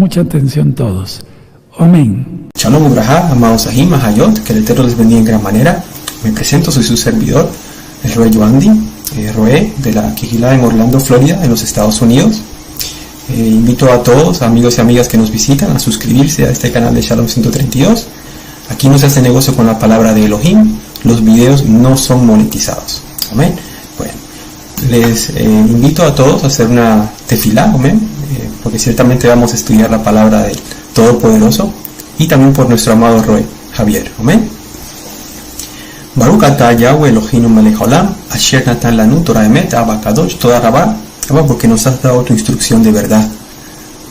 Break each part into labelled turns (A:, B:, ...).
A: Mucha atención todos. Amén.
B: Shalom Ubrahá, amados Sahim, Mahayot, que el Eterno les bendiga en gran manera. Me presento, soy su servidor, el Roe Yoandi, Roe de la Quijilá en Orlando, Florida, en los Estados Unidos. Invito a todos, amigos y amigas que nos visitan, a suscribirse a este canal de Shalom 132. Aquí no se hace negocio con la palabra de Elohim, los videos no son monetizados. Amén. Bueno, les invito a todos a hacer una tefilá, amén, porque ciertamente vamos a estudiar la palabra del Todopoderoso y también por nuestro amado Roe Javier. Amén. Baruch atah Yahweh Eloheinu melech haolam, asher natan lanu Torah emet, Abba Kadosh, toda Rabá, porque nos has dado tu instrucción de verdad.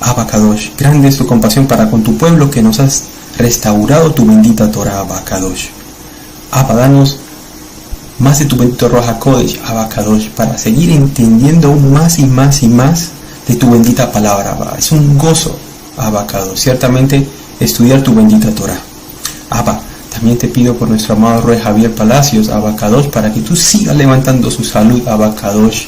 B: Abba Kadosh, grande es tu compasión para con tu pueblo, que nos has restaurado tu bendita Torah, Abba Kadosh. Abba, danos más de tu bendito Ruach HaKodesh, Abba Kadosh, para seguir entendiendo aún más y más y más de tu bendita palabra, Abba. Es un gozo, Abba Kadosh, ciertamente estudiar tu bendita Torah. Abba, también te pido por nuestro amado Roe Javier Palacios, Abba Kadosh, para que tú sigas levantando su salud, Abba Kadosh,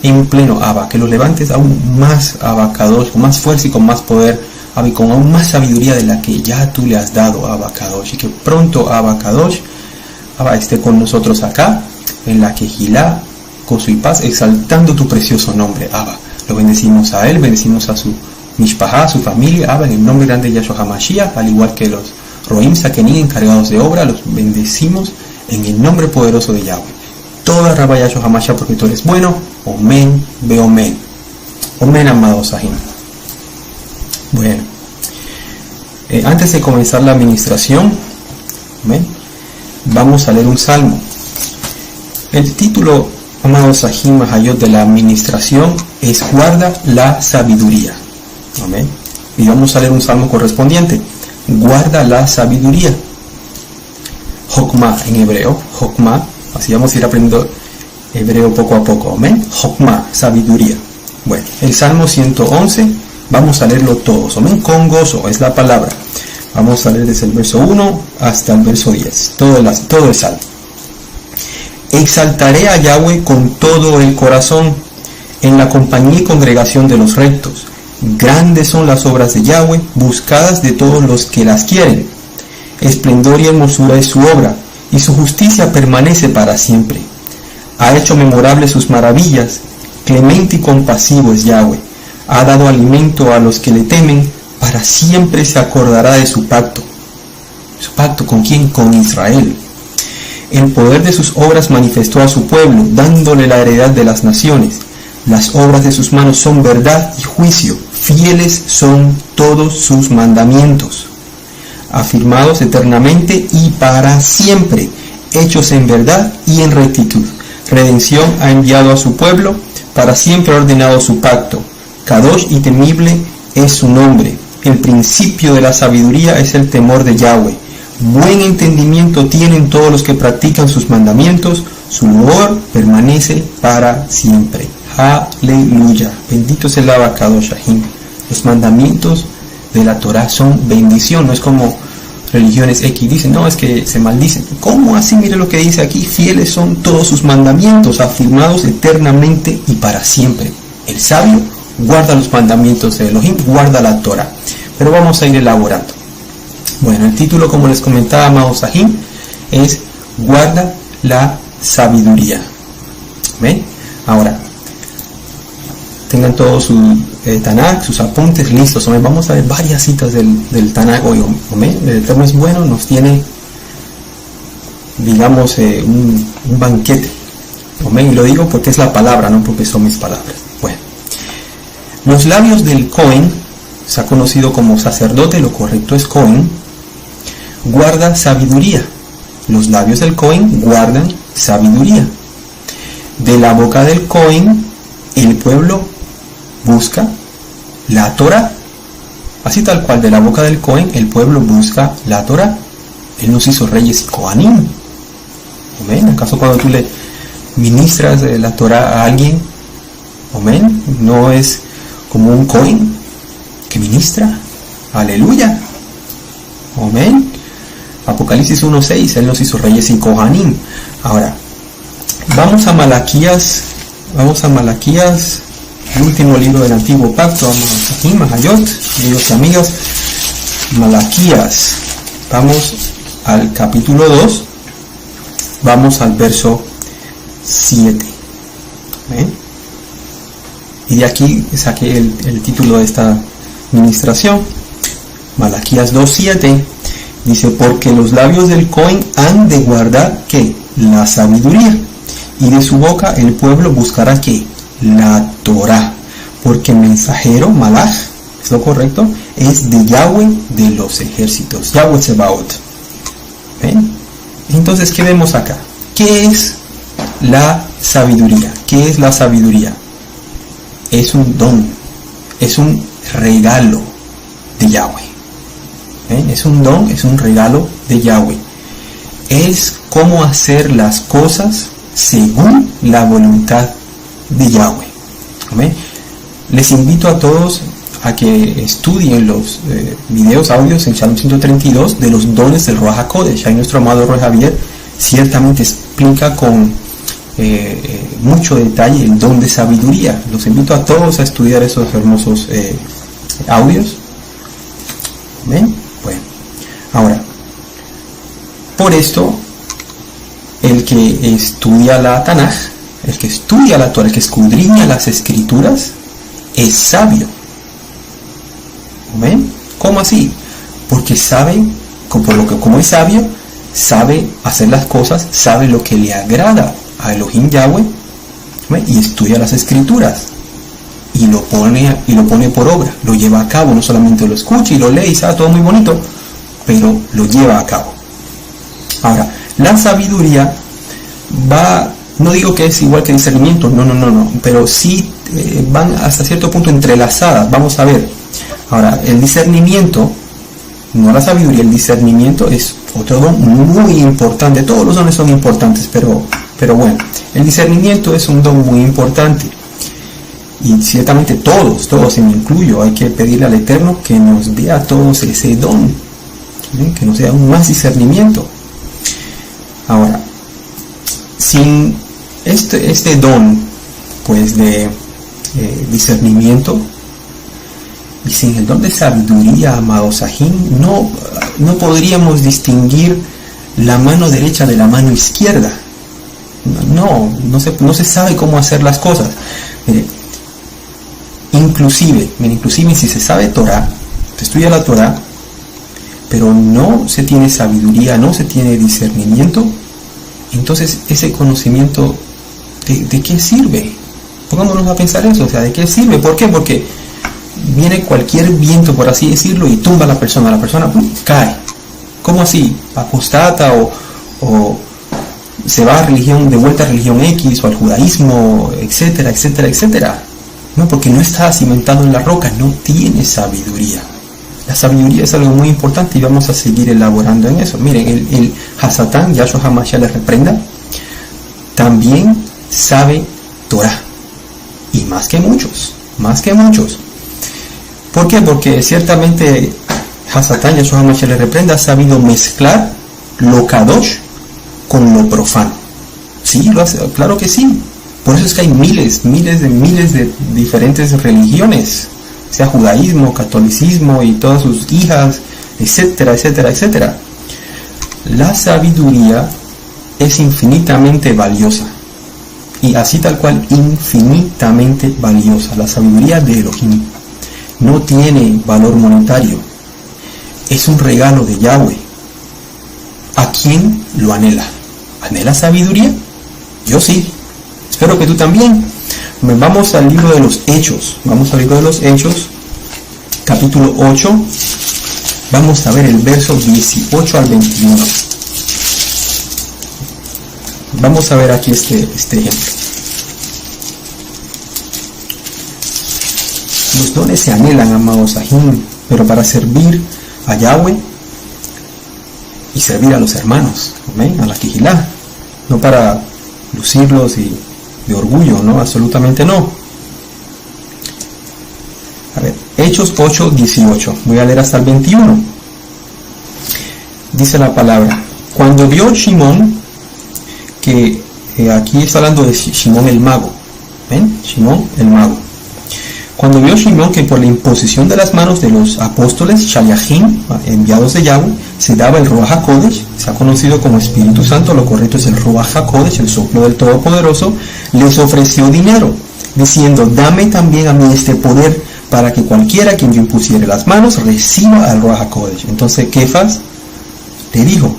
B: en pleno, Abba, que lo levantes aún más, Abba Kadosh, con más fuerza y con más poder, Abba, y con aún más sabiduría de la que ya tú le has dado, Abba Kadosh, y que pronto, Abba Kadosh, Abba, esté con nosotros acá, en la Quejilá, gozo y paz, exaltando tu precioso nombre, Abba. Lo bendecimos a él, bendecimos a su Mishpahá, a su familia, Abba, en el nombre grande de Yahshua HaMashiach, al igual que los Roim Sakenim encargados de obra, los bendecimos en el nombre poderoso de Yahweh. Toda Rabá Yahshua HaMashiach, porque tú eres bueno. Omen, ve omen. Omen, amados Sahim. Bueno, antes de comenzar la administración, amén, vamos a leer un salmo. El título, amados Sahim Mahayot, de la administración es Guarda la sabiduría. Amén. Y vamos a leer un salmo correspondiente. Guarda la sabiduría. Jokma en hebreo, Jokma, así vamos a ir aprendiendo hebreo poco a poco. Amén. Jokma, sabiduría. Bueno, el Salmo 111, vamos a leerlo todos. Amén. Con gozo, es la palabra. Vamos a leer desde el verso 1 hasta el verso 10. Todo el Salmo. Exaltaré a Yahweh con todo el corazón, en la compañía y congregación de los rectos. Grandes son las obras de Yahweh, buscadas de todos los que las quieren. Esplendor y hermosura es su obra, y su justicia permanece para siempre. Ha hecho memorables sus maravillas, clemente y compasivo es Yahweh. Ha dado alimento a los que le temen, para siempre se acordará de su pacto. ¿Su pacto con quién? Con Israel. El poder de sus obras manifestó a su pueblo, dándole la heredad de las naciones. Las obras de sus manos son verdad y juicio, fieles son todos sus mandamientos. Afirmados eternamente y para siempre, hechos en verdad y en rectitud. Redención ha enviado a su pueblo, para siempre ha ordenado su pacto. Kadosh y temible es su nombre. El principio de la sabiduría es el temor de Yahweh. Buen entendimiento tienen todos los que practican sus mandamientos. Su loor permanece para siempre. Aleluya. Bendito es el Abba Kadosh Shahim. Los mandamientos de la Torah son bendición. No es como religiones X dicen, no, es que se maldicen. ¿Cómo así? Mire lo que dice aquí. Fieles son todos sus mandamientos, afirmados eternamente y para siempre. El sabio guarda los mandamientos de Elohim, guarda la Torah. Pero vamos a ir elaborando. Bueno, el título, como les comentaba, amados Sahim, es Guarda la sabiduría. ¿Ven? Ahora, tengan todos su Tanakh, sus apuntes listos. ¿Amén? Vamos a ver varias citas del Tanakh hoy. ¿Amén? El Eterno es bueno, nos tiene, digamos, un banquete. ¿Amén? Y lo digo porque es la palabra, no porque son mis palabras. Bueno, los labios del Cohen, se ha conocido como sacerdote, lo correcto es Cohen, guarda sabiduría. Los labios del Cohen guardan sabiduría. De la boca del Cohen, el pueblo busca la Torah. Así tal cual, de la boca del Cohen, el pueblo busca la Torah. Él nos hizo reyes y Kohanim. ¿Amén? ¿Acaso cuando tú le ministras la Torah a alguien, amén, no es como un Cohen que ministra? Aleluya. Amén. Apocalipsis 1:6, Él nos hizo reyes y Kohanim. Ahora, vamos a Malaquías el último libro del Antiguo Pacto, Mahayot, amigos y amigas, Malaquías. Vamos al capítulo 2, vamos al verso 7. Y de aquí saqué el título de esta ministración. Malaquías 2:7 dice: porque los labios del Cohen han de guardar ¿qué? La sabiduría, y de su boca el pueblo buscará ¿qué? La Torah, porque mensajero, Malach, es lo correcto, es de Yahweh de los ejércitos, Yahweh Tsebaot. ¿Ven? Entonces, ¿qué vemos acá? ¿Qué es la sabiduría? ¿Qué es la sabiduría? Es un don, es un regalo de Yahweh. ¿Ven? Es un don, es un regalo de Yahweh. Es cómo hacer las cosas según la voluntad de Yahweh. ¿Ven? Les invito a todos a que estudien los videos, audios en Shalom 132 de los dones del Ruach HaKodesh. Ahí nuestro amado Roy Javier ciertamente explica con mucho detalle el don de sabiduría. Los invito a todos a estudiar esos hermosos audios. ¿Ven? Bueno, ahora, por esto, el que estudia la Tanaj, el que estudia la Torah, el que escudriña las escrituras, es sabio. ¿Ven? ¿Cómo así? Porque sabe, como es sabio, sabe hacer las cosas, sabe lo que le agrada a Elohim Yahweh, ¿ven? Y estudia las escrituras y lo pone por obra, lo lleva a cabo, no solamente lo escucha y lo lee y sabe todo muy bonito, pero lo lleva a cabo. Ahora, la sabiduría no digo que es igual que el discernimiento, no, pero sí van hasta cierto punto entrelazadas. Vamos a ver. Ahora, el discernimiento, no la sabiduría, el discernimiento es otro don muy importante. Todos los dones son importantes, pero bueno, el discernimiento es un don muy importante. Y ciertamente todos, y me incluyo, hay que pedirle al Eterno que nos dé a todos ese don, ¿sí? Que nos dé aún más discernimiento. Ahora, sin este don, pues, de discernimiento, y sin el don de sabiduría, amado Sahim, no podríamos distinguir la mano derecha de la mano izquierda. No se sabe cómo hacer las cosas. Inclusive si se sabe Torah, se estudia la Torah, pero no se tiene sabiduría, no se tiene discernimiento, entonces ese conocimiento, ¿de qué sirve? Pongámonos a pensar eso, o sea, ¿de qué sirve? ¿Por qué? Porque viene cualquier viento, por así decirlo, y tumba a la persona cae. ¿Cómo así? Apostata o se va de vuelta a religión X o al judaísmo, etcétera, etcétera, etcétera. No, porque no está cimentado en la roca, no tiene sabiduría. La sabiduría es algo muy importante y vamos a seguir elaborando en eso. Miren, el Hasatán, Yahshua HaMashiach le reprenda, también sabe Torah. Y más que muchos. ¿Por qué? Porque ciertamente Hasatán, Yahshua HaMashiach le reprenda, ha sabido mezclar lo Kadosh con lo profano. Sí, lo hace, claro que sí. Por eso es que hay miles de diferentes religiones, sea judaísmo, catolicismo y todas sus hijas, etcétera, etcétera, etcétera. La sabiduría es infinitamente valiosa, y así tal cual, infinitamente valiosa. La sabiduría de Elohim no tiene valor monetario, es un regalo de Yahweh. ¿A quién lo anhela? ¿Anhela sabiduría? Yo sí. Espero que tú también. Vamos al libro de los Hechos. Capítulo 8. Vamos a ver el verso 18 al 21. Vamos a ver aquí este ejemplo. Los dones se anhelan, amados Sahim, pero para servir a Yahweh y servir a los hermanos, ¿ven? A la Kehilá, no para lucirlos y de orgullo, no, absolutamente no. A ver, Hechos 8:18, voy a leer hasta el 21. Dice la palabra: cuando vio Shimón, que aquí está hablando de Shimón el mago, ¿ven? Shimón el mago. Cuando vio Shimón que por la imposición de las manos de los apóstoles, Shaliachim, enviados de Yahweh, se daba el Ruach HaKodesh, se ha conocido como Espíritu Santo, lo correcto es el Ruach HaKodesh, el soplo del Todopoderoso, les ofreció dinero, diciendo, dame también a mí este poder, para que cualquiera quien yo impusiere las manos reciba al Ruach HaKodesh. Entonces Kefas le dijo,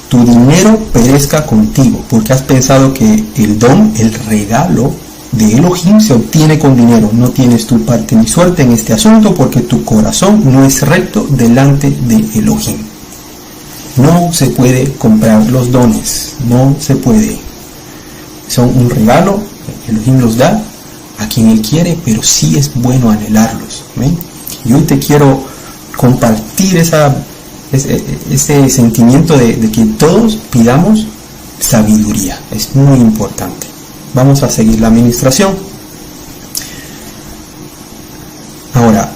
B: tu dinero perezca contigo, porque has pensado que el don, el regalo de Elohim se obtiene con dinero. No tienes tu parte ni suerte en este asunto, porque tu corazón no es recto delante de Elohim. No se puede comprar los dones, no se puede. Son un regalo, Elohim los da a quien Él quiere, pero sí es bueno anhelarlos. ¿Ven? Y hoy te quiero compartir ese sentimiento de que todos pidamos sabiduría. Es muy importante. Vamos a seguir la administración. Ahora,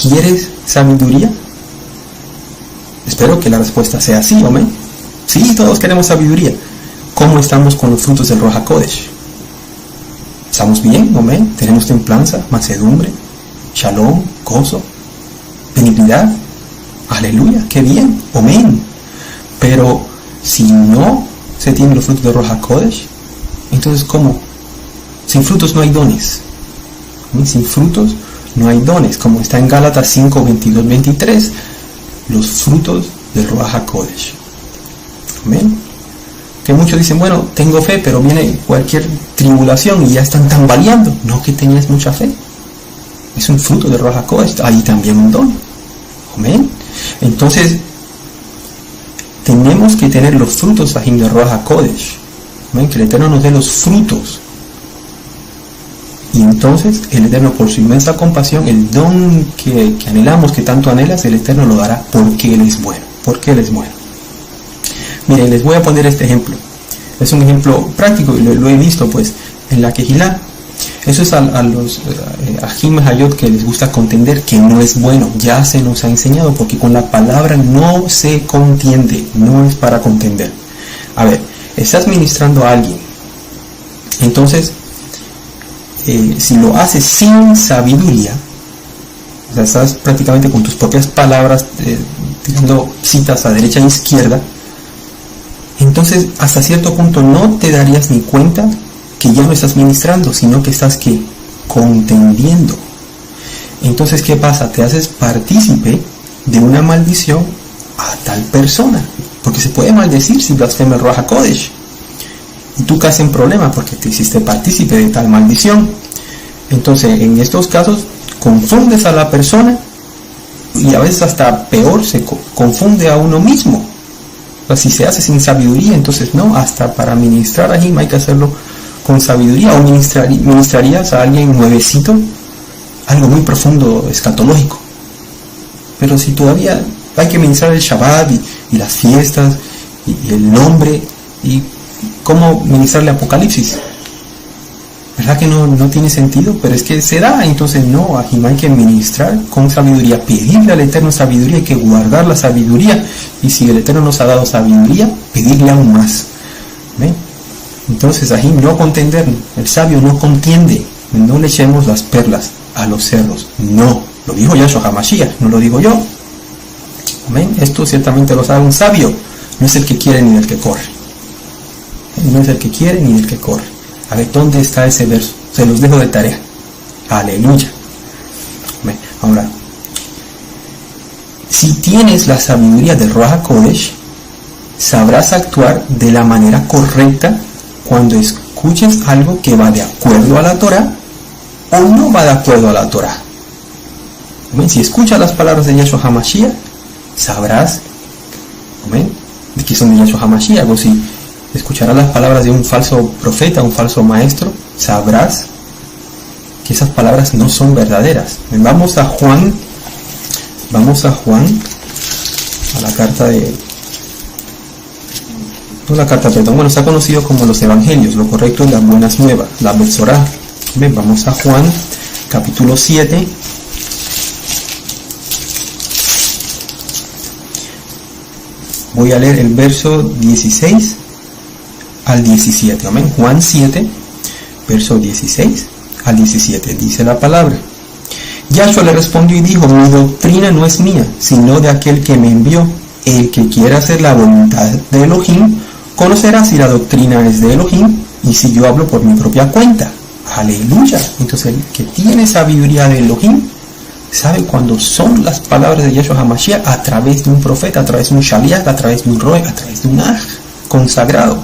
B: ¿quieres sabiduría? Espero que la respuesta sea sí, amén. Sí, todos queremos sabiduría. ¿Cómo estamos con los frutos del Ruach HaKodesh? ¿Estamos bien, amén? ¿Tenemos templanza, mansedumbre, shalom, gozo, benignidad? Aleluya, qué bien, amén. Pero si no se tienen los frutos del Ruach HaKodesh, entonces, ¿cómo? Sin frutos no hay dones. Sin frutos no hay dones. Como está en Gálatas 5, 22, 23, los frutos del Ruach HaKodesh. Amén. Que muchos dicen, bueno, tengo fe, pero viene cualquier tribulación y ya están tambaleando. No, que tenías mucha fe. Es un fruto del Ruach HaKodesh. Hay también un don. Amén. Entonces, tenemos que tener los frutos del Ruach HaKodesh. Que el Eterno nos dé los frutos, y entonces el Eterno, por su inmensa compasión, el don que anhelamos, que tanto anhelas, el Eterno lo dará, porque Él es bueno, porque Él es bueno. Miren, les voy a poner este ejemplo. Es un ejemplo práctico y lo he visto pues en la Kehilá. Eso es a los Ahim Hayot que les gusta contender, que no es bueno. Ya se nos ha enseñado, porque con la palabra no se contiende, no es para contender. A ver, estás ministrando a alguien, entonces si lo haces sin sabiduría, o sea, estás prácticamente con tus propias palabras tirando citas a derecha e izquierda, entonces hasta cierto punto no te darías ni cuenta que ya no estás ministrando, sino que estás contendiendo. Entonces, ¿qué pasa? Te haces partícipe de una maldición a tal persona, porque se puede maldecir si blasfema el Ruach HaKodesh, y tú caes en problema porque te hiciste partícipe de tal maldición. Entonces, en estos casos, confundes a la persona, y a veces hasta peor, se confunde a uno mismo. O sea, si se hace sin sabiduría, entonces no, hasta para ministrar a Him hay que hacerlo con sabiduría. O ministrarías a alguien nuevecito algo muy profundo, escatológico. Pero si todavía hay que ministrar el Shabbat y las fiestas y el nombre, y cómo ministrarle Apocalipsis, ¿verdad que no tiene sentido? Pero es que se da. Entonces no, a Jim hay que ministrar con sabiduría, pedirle al Eterno sabiduría, hay que guardar la sabiduría, y si el Eterno nos ha dado sabiduría, pedirle aún más. ¿Ven? Entonces a Jim no contender, el sabio no contiende, no le echemos las perlas a los cerdos, no, lo dijo Yahshua HaMashiach, no lo digo yo. Amén. Esto ciertamente lo sabe un sabio, no es el que quiere ni el que corre. No es el que quiere ni el que corre. A ver, ¿dónde está ese verso? Se los dejo de tarea. Aleluya. Amén. Ahora, si tienes la sabiduría del Ruach HaKodesh, sabrás actuar de la manera correcta cuando escuches algo que va de acuerdo a la Torah o no va de acuerdo a la Torah. Amén. Si escuchas las palabras de Yahshua HaMashiach, sabrás, amén, de que son de Yahshua HaMashiach. O si escucharás las palabras de un falso profeta, un falso maestro, sabrás que esas palabras no son verdaderas. Vamos a Juan, a la carta de, no la carta, perdón, bueno, está conocido como los evangelios, lo correcto es las buenas nuevas, la Betzorá. Vamos a Juan, capítulo 7, voy a leer el verso 16 al 17, amén. Juan 7, verso 16 al 17. Dice la palabra. Yahshua le respondió y dijo: mi doctrina no es mía, sino de aquel que me envió. El que quiera hacer la voluntad de Elohim, conocerá si la doctrina es de Elohim y si yo hablo por mi propia cuenta. Aleluya. Entonces el que tiene sabiduría de Elohim sabe cuando son las palabras de Yahshua HaMashiach a través de un profeta, a través de un shaliach, a través de un roe, a través de un aj consagrado.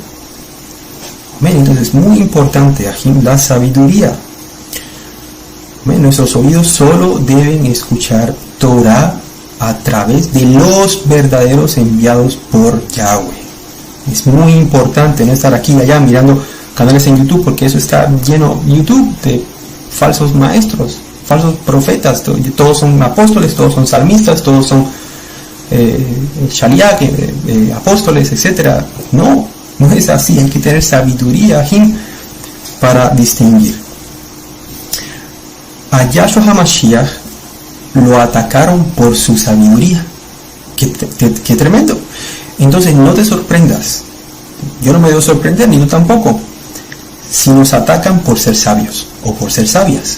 B: Amén. Entonces es muy importante, Ajim, la sabiduría. Amén. Nuestros oídos solo deben escuchar Torah a través de los verdaderos enviados por Yahweh. Es muy importante no estar aquí y allá mirando canales en YouTube, porque eso está lleno YouTube de falsos maestros, falsos profetas. Todos son apóstoles, todos son salmistas, todos son shaliach, apóstoles, etc. No es así. Hay que tener sabiduría para distinguir. A Yahshua HaMashiach lo atacaron por su sabiduría. Qué tremendo. Entonces no te sorprendas. Yo no me debo sorprender, ni tú tampoco, si nos atacan por ser sabios o por ser sabias.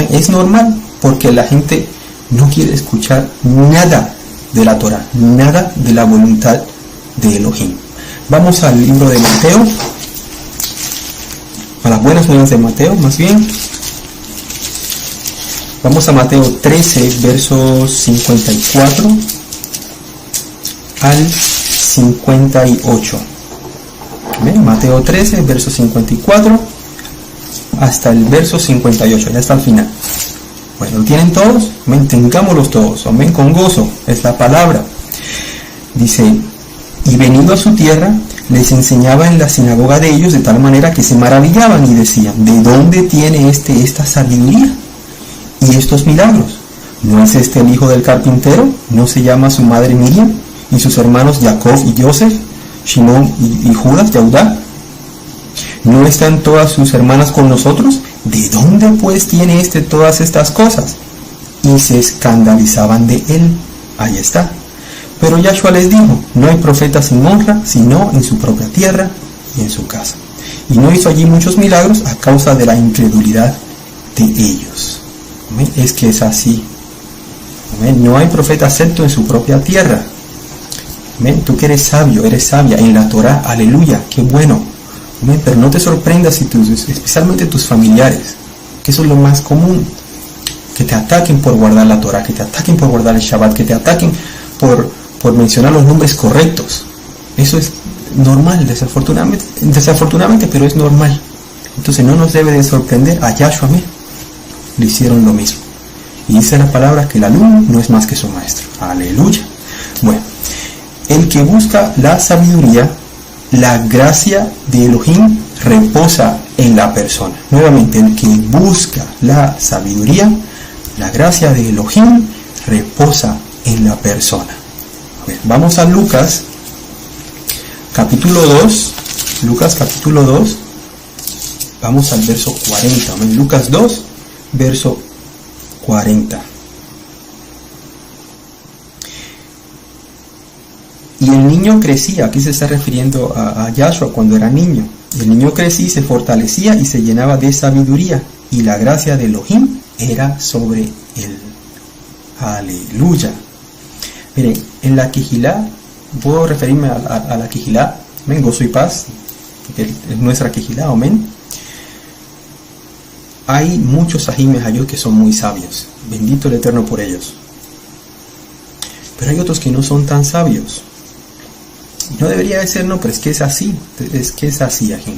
B: Es normal, porque la gente no quiere escuchar nada de la Torah, nada de la voluntad de Elohim. Vamos al libro de Mateo, a las buenas nuevas de Mateo, más bien. Vamos a Mateo 13, versos 54 al 58. ¿Ven? Mateo 13, verso 54 hasta el verso 58, ya está al final. Bueno, ¿lo tienen todos? Amén, tengámoslos todos, amén, con gozo, es la palabra. Dice: y venido a su tierra, les enseñaba en la sinagoga de ellos de tal manera que se maravillaban y decían: ¿de dónde tiene esta sabiduría y estos milagros? ¿No es este el hijo del carpintero? ¿No se llama su madre Miriam? ¿Y sus hermanos Jacob y Joseph, Shimón y Judas, Yahudá? ¿No están todas sus hermanas con nosotros? ¿De dónde pues tiene todas estas cosas? Y se escandalizaban de él. Ahí está. Pero Yahshua les dijo: no hay profeta sin honra, sino en su propia tierra y en su casa. Y no hizo allí muchos milagros a causa de la incredulidad de ellos. ¿Amén? Es que es así. ¿Amén? No hay profeta acepto en su propia tierra. ¿Amén? Tú que eres sabio, eres sabia en la Torah, aleluya, qué bueno. ¿Amén? Pero no te sorprendas si especialmente tus familiares, que eso es lo más común, que te ataquen por guardar la Torah, que te ataquen por guardar el Shabbat, que te ataquen por mencionar los nombres correctos. Eso es normal, desafortunadamente, pero es normal. Entonces no nos debe de sorprender. A Yahshua le hicieron lo mismo. Y dice la palabra que el alumno no es más que su maestro. Aleluya. Bueno, el que busca la sabiduría, la gracia de Elohim reposa en la persona. Nuevamente, el que busca la sabiduría, la gracia de Elohim reposa en la persona. A ver, vamos a Lucas capítulo 2. Lucas capítulo 2. Vamos al verso 40. ¿Ven? Lucas 2, verso 40. Y el niño crecía, aquí se está refiriendo a Yahshua cuando era niño. El niño crecía y se fortalecía y se llenaba de sabiduría, y la gracia de Elohim era sobre él. Aleluya. Miren, en la Quejilá, puedo referirme a la Quejilá, gozo y paz, porque es nuestra Quejilá, amén. Hay muchos Sahim Hayot que son muy sabios, bendito el Eterno por ellos. Pero hay otros que no son tan sabios. No debería de ser, no, pero es que es así, Ajim.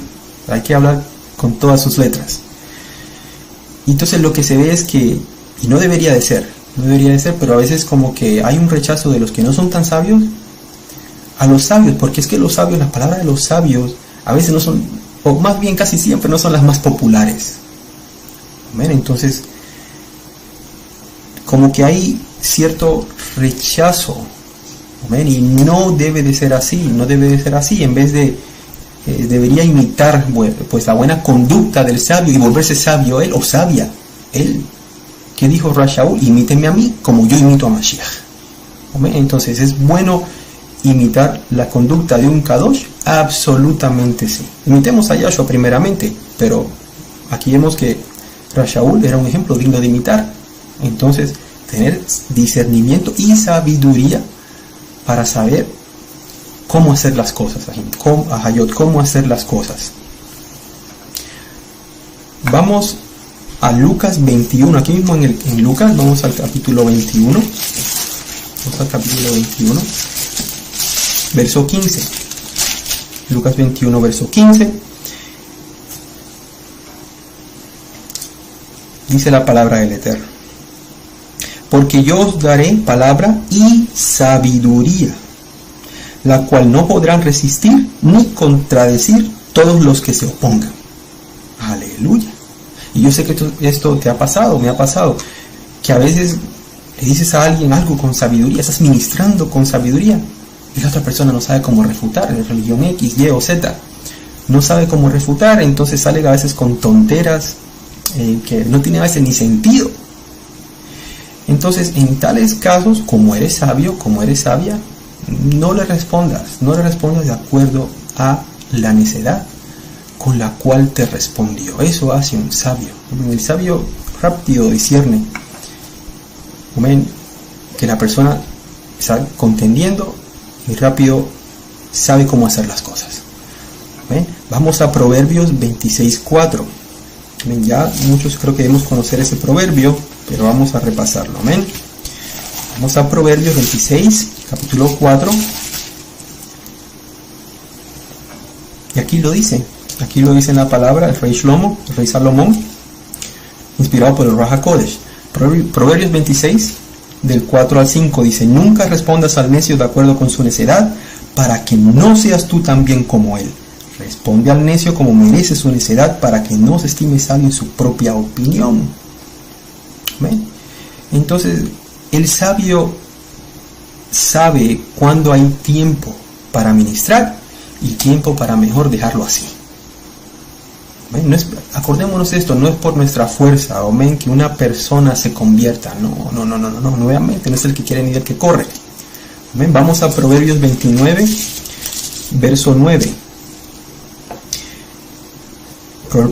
B: Hay que hablar con todas sus letras. Y entonces lo que se ve es que, y no debería de ser, pero a veces como que hay un rechazo de los que no son tan sabios a los sabios, porque es que los sabios, la palabra de los sabios, a veces no son, o más bien casi siempre no son las más populares. ¿Ven? Entonces, como que hay cierto rechazo. ¿Ven? Y no debe de ser así, en vez de debería imitar pues la buena conducta del sabio y volverse sabio él o sabia él. ¿Qué dijo Rashaul? Imíteme a mí como yo imito a Mashiach. ¿Ven? Entonces, ¿es bueno imitar la conducta de un Kadosh? Absolutamente sí. Imitemos a Yahshua primeramente, pero aquí vemos que Shaul era un ejemplo digno de imitar. Entonces, tener discernimiento y sabiduría para saber cómo hacer las cosas, cómo hacer las cosas. Vamos a Lucas 21, aquí mismo en Lucas, vamos al capítulo 21. Vamos al capítulo 21, verso 15. Lucas 21, verso 15. Dice la palabra del Eterno: porque yo os daré palabra y sabiduría, la cual no podrán resistir ni contradecir todos los que se opongan. Aleluya. Y yo sé que esto te ha pasado, me ha pasado, que a veces le dices a alguien algo con sabiduría, estás ministrando con sabiduría, y la otra persona no sabe cómo refutar, de religión X, Y o Z, no sabe cómo refutar, entonces sale a veces con tonteras que no tienen a veces ni sentido. Entonces, en tales casos, como eres sabio, como eres sabia, no le respondas de acuerdo a la necedad con la cual te respondió. Eso hace un sabio. El sabio rápido discierne, que la persona está contendiendo y rápido sabe cómo hacer las cosas. Vamos a Proverbios 26:4. Ya muchos creo que debemos conocer ese proverbio, pero vamos a repasarlo. Vamos a Proverbios 26, capítulo 4. Y aquí lo dice en la palabra el rey Salomón, inspirado por el Ruach HaKodesh. Proverbios 26, del 4 al 5, dice: nunca respondas al necio de acuerdo con su necedad, para que no seas tú también como él. Responde al necio como merece su necedad, para que no se estime sabio en su propia opinión. Entonces, el sabio sabe cuándo hay tiempo para ministrar y tiempo para mejor dejarlo así. Acordémonos de esto, no es por nuestra fuerza, que una persona se convierta. No, nuevamente, no es el que quiere ni el que corre. Vamos a Proverbios 29, verso 9.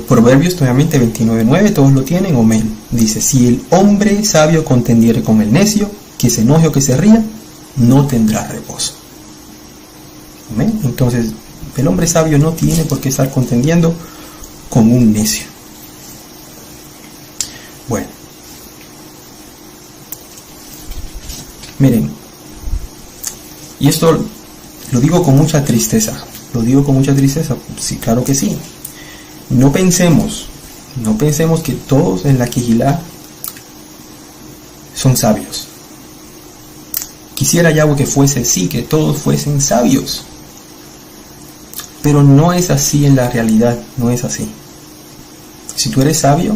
B: Proverbios, nuevamente, 29:9, todos lo tienen, dice: si el hombre sabio contendiere con el necio, que se enoje o que se ría, no tendrá reposo. Entonces, el hombre sabio no tiene por qué estar contendiendo con un necio. Bueno, miren, y esto lo digo con mucha tristeza. Sí, claro que sí. No pensemos que todos en la Kehilá son sabios. Quisiera Yahweh que fuese así, que todos fuesen sabios. Pero no es así en la realidad, no es así. Si tú eres sabio,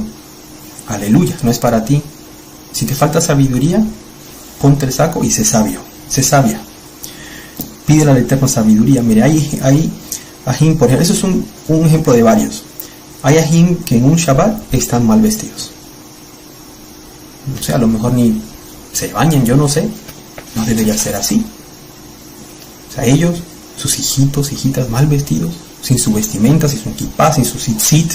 B: aleluya, no es para ti. Si te falta sabiduría, ponte el saco y sé sabio, sé sabia. Pídele al Eterno sabiduría. Mire, hay ajim, por ejemplo, eso es un ejemplo de varios. Hay ajim que en un Shabbat están mal vestidos. O sea, a lo mejor ni se bañan, yo no sé. No debería ser así. O sea, ellos, sus hijitos, hijitas mal vestidos, sin su vestimenta, sin su equipaz, sin su tzitzit,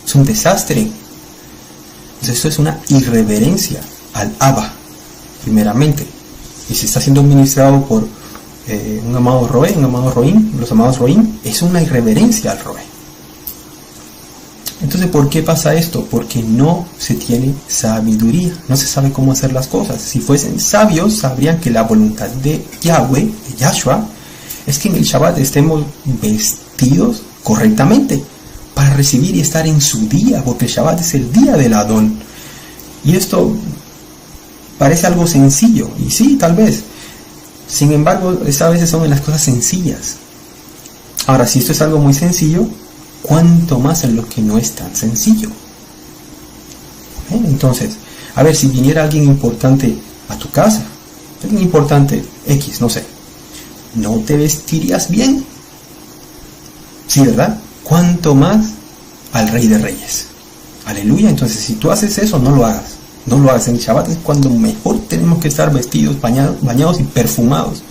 B: es un desastre. Entonces esto es una irreverencia al Abba, primeramente. Y si está siendo administrado por un amado Roé, los amados Roim, es una irreverencia al Roé. Entonces, ¿por qué pasa esto? Porque no se tiene sabiduría, no se sabe cómo hacer las cosas. Si fuesen sabios, sabrían que la voluntad de Yahweh, de Yahshua, es que en el Shabbat estemos vestidos correctamente para recibir y estar en su día, porque el Shabbat es el día del Adón. Y esto parece algo sencillo, y sí, tal vez. Sin embargo, a veces son en las cosas sencillas. Ahora, si esto es algo muy sencillo, cuánto más en lo que no es tan sencillo. Entonces, a ver, si viniera alguien importante a tu casa, alguien importante X, no sé, ¿no te vestirías bien? Sí, ¿verdad? Cuánto más al Rey de Reyes. Aleluya. Entonces, si tú haces eso, no lo hagas. No lo hagas. En Shabbat es cuando mejor tenemos que estar vestidos, bañados y perfumados.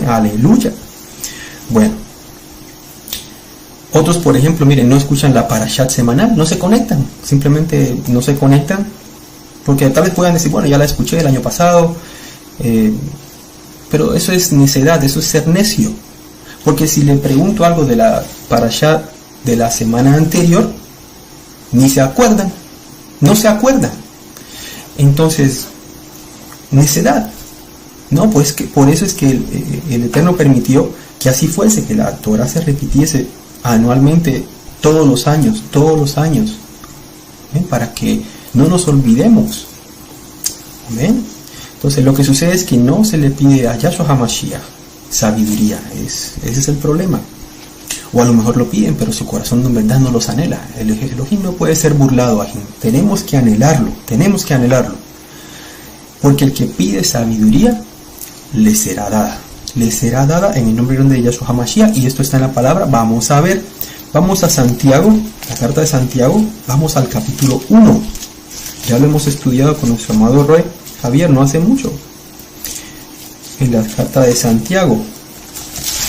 B: Aleluya. Bueno, Otros, por ejemplo, miren, no escuchan la parashat semanal, no se conectan, simplemente no se conectan, porque tal vez puedan decir, bueno, ya la escuché el año pasado, pero eso es necedad, eso es ser necio, porque si le pregunto algo de la parashat de la semana anterior, ni se acuerdan, no se acuerdan. Entonces, necedad. No, pues que por eso es que el Eterno permitió que así fuese, que la Torah se repitiese anualmente todos los años, para que no nos olvidemos. ¿Ven? Entonces lo que sucede es que no se le pide a Yahshua HaMashiach sabiduría, ese es el problema. O a lo mejor lo piden, pero su corazón en verdad no los anhela. El Elohim no puede ser burlado, Ajim. Tenemos que anhelarlo. Porque el que pide sabiduría, le será dada en el nombre grande de Yahshua HaMashiach, y esto está en la palabra. Vamos a ver, vamos a Santiago, la carta de Santiago, vamos al capítulo 1. Ya lo hemos estudiado con nuestro amado Roy Javier no hace mucho, en la carta de Santiago.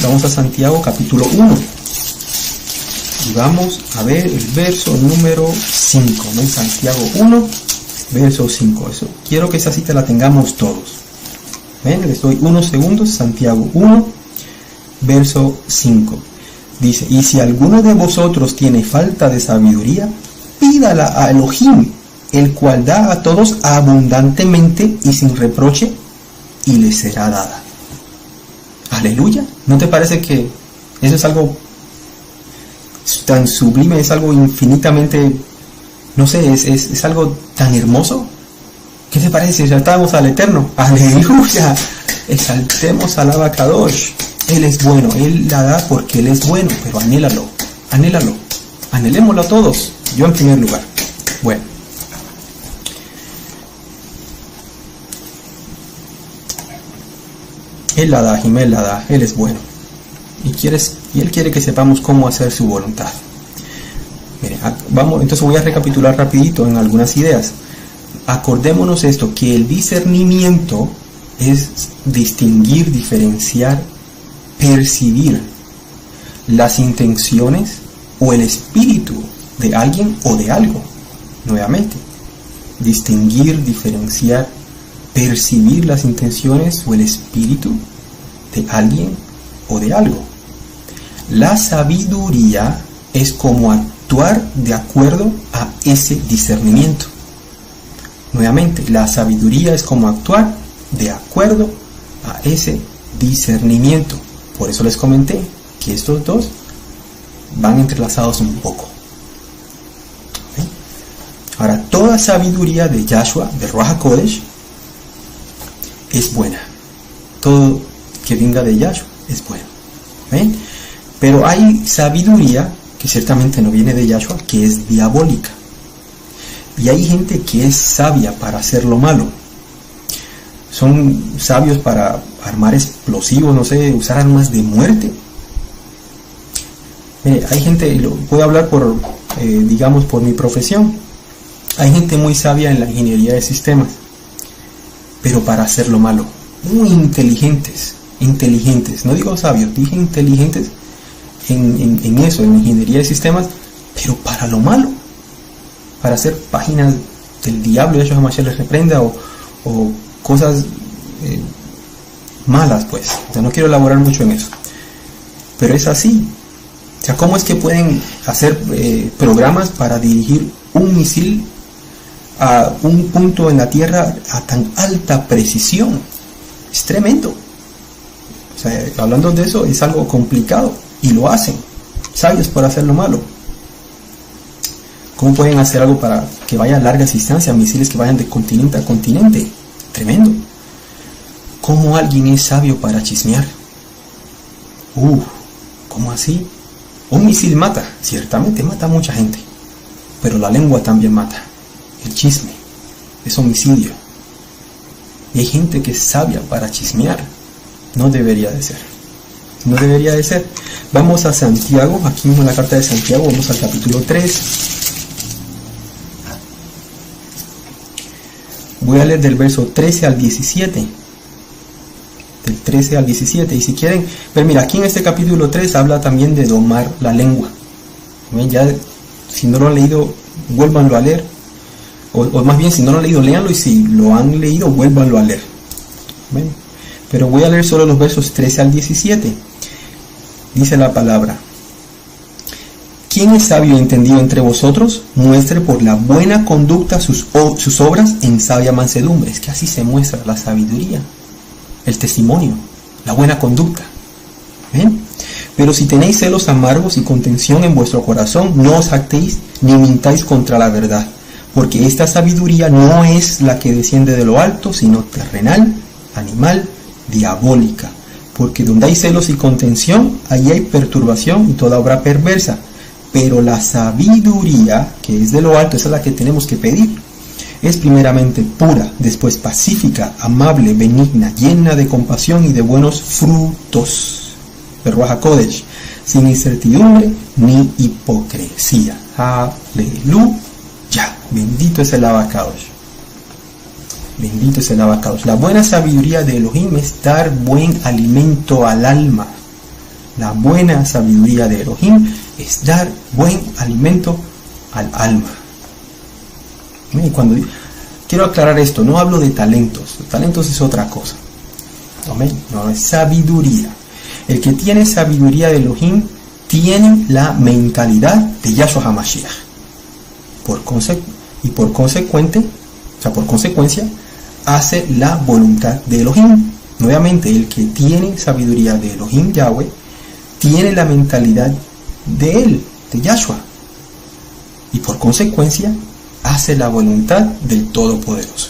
B: Vamos a Santiago capítulo 1 y vamos a ver el verso número 5, ¿no? Santiago 1, verso 5. Eso, quiero que esa cita la tengamos todos. ¿Ven? Les doy unos segundos. Santiago 1, verso 5. Dice, y si alguno de vosotros tiene falta de sabiduría, pídala a Elohim, el cual da a todos abundantemente y sin reproche, y le será dada. Aleluya. ¿No te parece que eso es algo tan sublime, es algo infinitamente, no sé, es algo tan hermoso? ¿Qué te parece si exaltamos al Eterno? Aleluya. Exaltemos al Abacadosh. Él es bueno, Él la da porque Él es bueno, pero anhélamoslo, anhelémoslo a todos, yo en primer lugar. Bueno, Él la da, Jimel la da, Él es bueno, y Él quiere que sepamos cómo hacer su voluntad. Miren, vamos, entonces voy a recapitular rapidito en algunas ideas. Acordémonos esto, que el discernimiento es distinguir, diferenciar, percibir las intenciones o el espíritu de alguien o de algo. Nuevamente, distinguir, diferenciar, percibir las intenciones o el espíritu de alguien o de algo. La sabiduría es como actuar de acuerdo a ese discernimiento. Nuevamente, la sabiduría es como actuar de acuerdo a ese discernimiento. Por eso les comenté que estos dos van entrelazados un poco. ¿Okay? Ahora, toda sabiduría de Yahshua, de Ruach HaKodesh, es buena. Todo que venga de Yahshua es bueno. ¿Okay? Pero hay sabiduría que ciertamente no viene de Yahshua, que es diabólica. Y hay gente que es sabia para hacer lo malo. Son sabios para armar explosivos, no sé, usar armas de muerte. Hay gente, puedo hablar por, digamos, por mi profesión. Hay gente muy sabia en la ingeniería de sistemas, pero para hacer lo malo. Muy inteligentes, no digo sabios, dije inteligentes en eso, en ingeniería de sistemas, pero para lo malo. Para hacer páginas del diablo, Yahshua HaMashiach les reprenda, o cosas malas, pues. O sea, no quiero elaborar mucho en eso, pero es así. O sea, ¿cómo es que pueden hacer programas para dirigir un misil a un punto en la Tierra a tan alta precisión? Es tremendo. O sea, hablando de eso, es algo complicado, y lo hacen, sabios por hacer lo malo. ¿Cómo pueden hacer algo para que vaya a largas distancias, misiles que vayan de continente a continente? Tremendo. ¿Cómo alguien es sabio para chismear? ¿Cómo así? Un misil mata, ciertamente mata a mucha gente, pero la lengua también mata. El chisme es homicidio. Y hay gente que es sabia para chismear. No debería de ser. No debería de ser. Vamos a Santiago, aquí mismo en la carta de Santiago, vamos al capítulo 3. Voy a leer del verso 13 al 17. Del 13 al 17. Y si quieren, pero mira, aquí en este capítulo 3 habla también de domar la lengua. Amén. Ya, si no lo han leído, vuélvanlo a leer. O más bien, si no lo han leído, léanlo, y si lo han leído, vuélvanlo a leer. Amén. Pero voy a leer solo los versos 13 al 17. Dice la palabra: ¿Quién es sabio y entendido entre vosotros? Muestre por la buena conducta sus obras en sabia mansedumbre. Es que así se muestra la sabiduría, el testimonio, la buena conducta. ¿Ven? Pero si tenéis celos amargos y contención en vuestro corazón, no os jactéis ni mintáis contra la verdad, porque esta sabiduría no es la que desciende de lo alto, sino terrenal, animal, diabólica. Porque donde hay celos y contención, ahí hay perturbación y toda obra perversa. Pero la sabiduría que es de lo alto, esa es la que tenemos que pedir. Es primeramente pura, después pacífica, amable, benigna, llena de compasión y de buenos frutos. El Ruach HaKodesh, sin incertidumbre ni hipocresía. Aleluya. Bendito es el Abacadosh. Bendito es el Abacadosh. La buena sabiduría de Elohim es dar buen alimento al alma. La buena sabiduría de Elohim es dar buen alimento al alma. Y cuando quiero aclarar esto, no hablo de talentos. Talentos es otra cosa. Amén. No, es sabiduría. El que tiene sabiduría de Elohim tiene la mentalidad de Yahshua HaMashiach. Por consecuencia, hace la voluntad de Elohim. Nuevamente, el que tiene sabiduría de Elohim, Yahweh, tiene la mentalidad de él, de Yahshua, y por consecuencia hace la voluntad del Todopoderoso.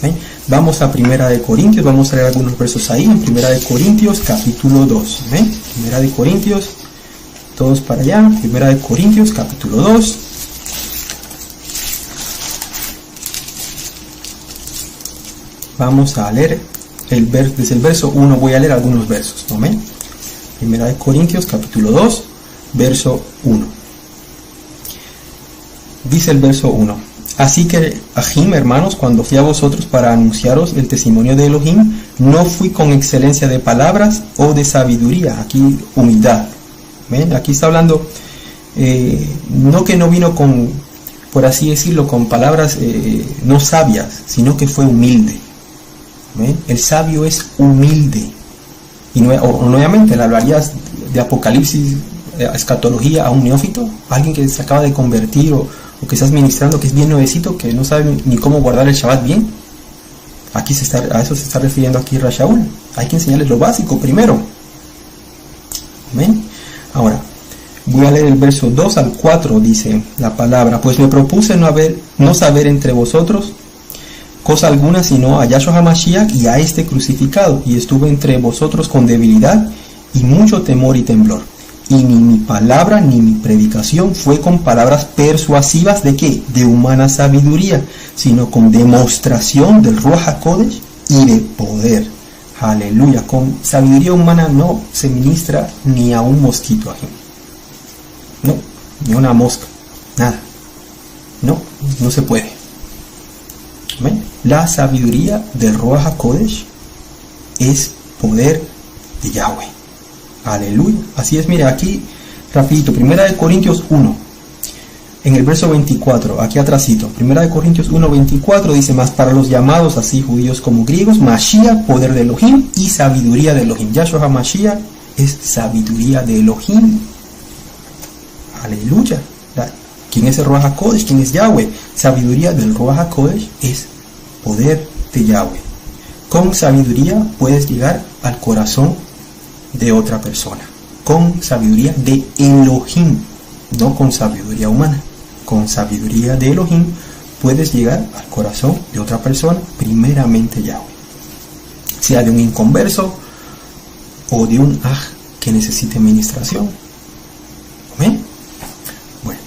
B: ¿Ven? Vamos a Primera de Corintios, vamos a leer algunos versos ahí, en Primera de Corintios capítulo 2. ¿Ven? Primera de Corintios, todos para allá, Primera de Corintios capítulo 2. Vamos a leer desde el verso 1, voy a leer algunos versos. ¿Amén? Primera de Corintios capítulo 2, verso 1. Dice el verso 1: Así que, Ajim, hermanos, cuando fui a vosotros para anunciaros el testimonio de Elohim, no fui con excelencia de palabras o de sabiduría. Aquí, humildad. ¿Ven? Aquí está hablando, no que no vino con, por así decirlo, con palabras no sabias, sino que fue humilde. ¿Ven? El sabio es humilde. Y nuevamente, ¿le hablarías de Apocalipsis, escatología a un neófito? Alguien que se acaba de convertir o que estás ministrando, que es bien nuevecito, que no sabe ni cómo guardar el Shabbat bien. Aquí a eso se está refiriendo aquí Rashaul. Hay que enseñarles lo básico primero. ¿Amén? Ahora, voy a leer el verso 2 al 4, dice la palabra: Pues me propuse no saber entre vosotros cosa alguna sino a Yahshua HaMashiach y a este crucificado, y estuve entre vosotros con debilidad y mucho temor y temblor. Y ni mi palabra ni mi predicación fue con palabras persuasivas de ¿qué? De humana sabiduría, sino con demostración del Ruach HaKodesh y de poder. Aleluya. Con sabiduría humana no se ministra ni a un mosquito ajeno. No, ni a una mosca. Nada. No se puede. ¿Ven? La sabiduría del Ruach HaKodesh es poder de Yahweh. Aleluya. Así es, mire, aquí, rapidito, Primera de Corintios 1, en el verso 24, aquí atrásito, Primera de Corintios 1, 24, dice: Mas para los llamados, así judíos como griegos, Mashiach, poder de Elohim y sabiduría de Elohim. Yahshua HaMashiach es sabiduría de Elohim. Aleluya. ¿Quién es el Ruach HaKodesh? ¿Quién es Yahweh? Sabiduría del Ruach HaKodesh es poder de Yahweh. Con sabiduría puedes llegar al corazón de otra persona. Con sabiduría de Elohim, no con sabiduría humana. Con sabiduría de Elohim puedes llegar al corazón de otra persona, primeramente Yahweh. Sea de un inconverso o de un que necesite ministración. ¿Amén? Bueno,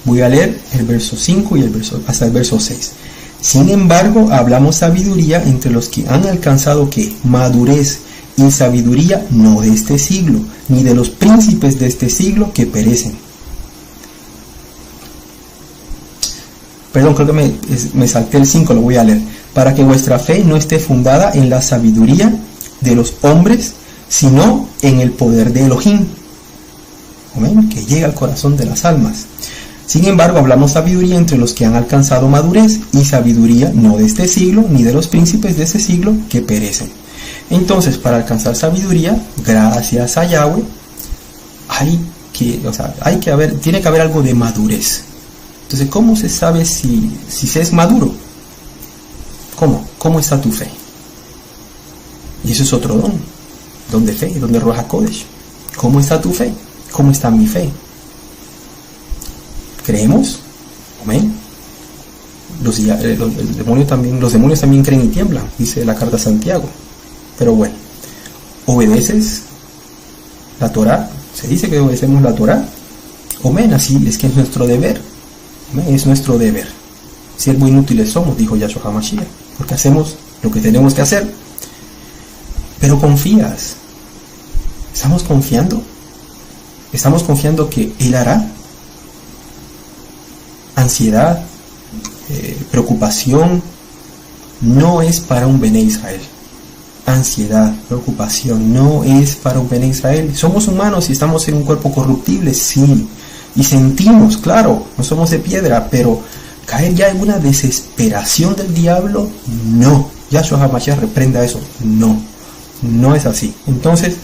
B: voy a leer el verso 5 y hasta el verso 6. Sin embargo, hablamos sabiduría entre los que han alcanzado ¿qué? Madurez y sabiduría no de este siglo, ni de los príncipes de este siglo que perecen. Perdón, creo que me salté el 5, lo voy a leer. Para que vuestra fe no esté fundada en la sabiduría de los hombres, sino en el poder de Elohim. amén, que llega al corazón de las almas. Sin embargo, hablamos sabiduría entre los que han alcanzado madurez, y sabiduría no de este siglo, ni de los príncipes de ese siglo que perecen. Entonces, para alcanzar sabiduría, gracias a Yahweh, tiene que haber algo de madurez. Entonces, ¿cómo se sabe si se es maduro? ¿Cómo está tu fe? Y eso es otro don de fe, don de Ruach HaKodesh. ¿Cómo está tu fe? ¿Cómo está mi fe? ¿Creemos? Amén. Los demonios también creen y tiemblan, dice la carta a Santiago. Pero bueno, ¿obedeces la Torá? Se dice que obedecemos la Torá. Amén, así es que es nuestro deber. Amén, es nuestro deber. Siervos inútiles somos, dijo Yahshua HaMashiach, porque hacemos lo que tenemos que hacer. Pero confías. ¿Estamos confiando? ¿Estamos confiando que Él hará? Ansiedad, preocupación, no es para un Bene Israel. Ansiedad, preocupación, no es para un Bene Israel. Somos humanos y estamos en un cuerpo corruptible, sí. Y sentimos, claro, no somos de piedra, pero caer ya en una desesperación del diablo, no. Yahshua HaMashiach reprenda eso, no es así. Entonces,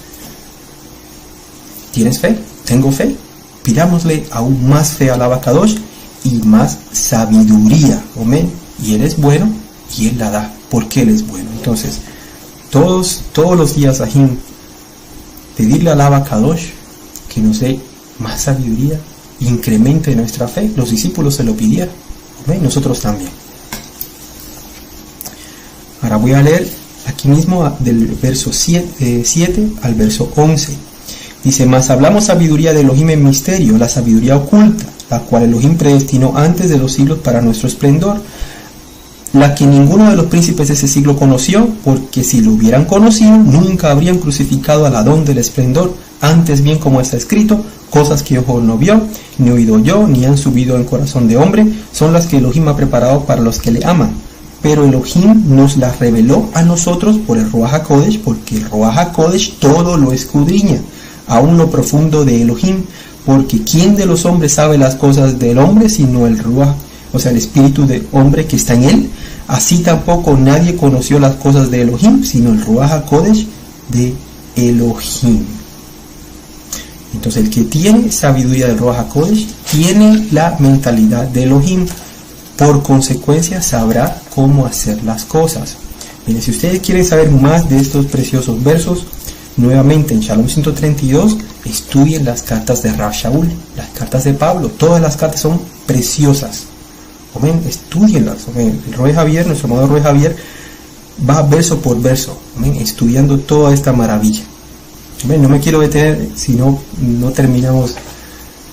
B: ¿tienes fe? ¿Tengo fe? Pidámosle aún más fe al Abacadosh y más sabiduría, amén. Y Él es bueno y Él la da, porque Él es bueno. Entonces, todos los días, Ahim, pedirle al Abacadosh que nos dé más sabiduría, incremente nuestra fe. Los discípulos se lo pidieron, amén, nosotros también. Ahora voy a leer aquí mismo del verso 7 al verso 11. Dice: mas hablamos sabiduría de Elohim en misterio, la sabiduría oculta, la cual Elohim predestinó antes de los siglos para nuestro esplendor, la que ninguno de los príncipes de ese siglo conoció, porque si lo hubieran conocido, nunca habrían crucificado al Adón del esplendor. Antes bien, como está escrito, cosas que ojo no vio, ni oído yo, ni han subido en corazón de hombre, son las que Elohim ha preparado para los que le aman. Pero Elohim nos las reveló a nosotros por el Ruach HaKodesh, porque el Ruach HaKodesh todo lo escudriña, aún lo profundo de Elohim, porque ¿quién de los hombres sabe las cosas del hombre sino el Ruach, o sea, el espíritu del hombre que está en él? Así tampoco nadie conoció las cosas de Elohim sino el Ruach HaKodesh de Elohim. Entonces, el que tiene sabiduría del Ruach HaKodesh tiene la mentalidad de Elohim. Por consecuencia, sabrá cómo hacer las cosas. Miren, si ustedes quieren saber más de estos preciosos versos, nuevamente en Shalom 132, estudien las cartas de Rav Shaul, las cartas de Pablo. Todas las cartas son preciosas. Amén, estudienlas. Amén. El Roe Javier, nuestro amado Roe Javier, va verso por verso, amén, estudiando toda esta maravilla. Amén. No me quiero detener, si no terminamos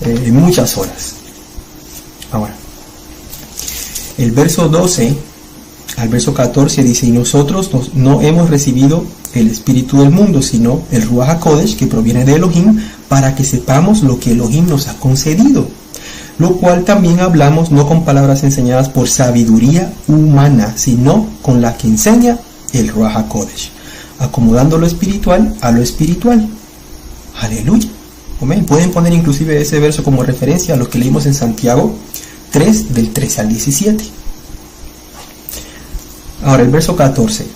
B: en muchas horas. Ahora, el verso 12 al verso 14 dice: y nosotros no hemos recibido el espíritu del mundo, sino el Ruach HaKodesh, que proviene de Elohim, para que sepamos lo que Elohim nos ha concedido, lo cual también hablamos no con palabras enseñadas por sabiduría humana, sino con la que enseña el Ruach HaKodesh, acomodando lo espiritual a lo espiritual. Aleluya. Amén. Pueden poner inclusive ese verso como referencia a lo que leímos en Santiago 3, del 13 al 17. Ahora el verso 14: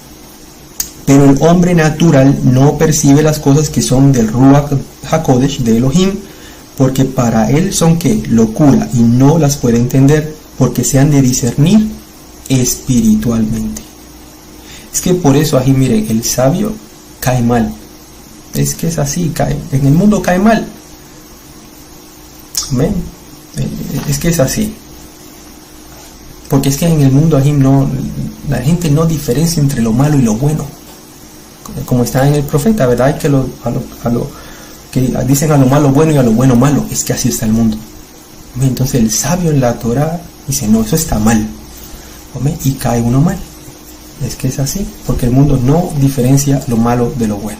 B: pero el hombre natural no percibe las cosas que son del Ruach HaKodesh de Elohim, porque para él son ¿qué? Locura, y no las puede entender, porque se han de discernir espiritualmente. Es que por eso, ahí miren, el sabio cae mal. Es que es así, cae. En el mundo cae mal. Amén. Es que es así. Porque es que en el mundo ahí la gente no diferencia entre lo malo y lo bueno. Como está en el profeta, ¿verdad? Hay que dicen a lo malo bueno y a lo bueno malo. Es que así está el mundo. Amén. Entonces el sabio en la Torah dice: no, eso está mal. Amén. Y cae uno mal. Es que es así, porque el mundo no diferencia lo malo de lo bueno.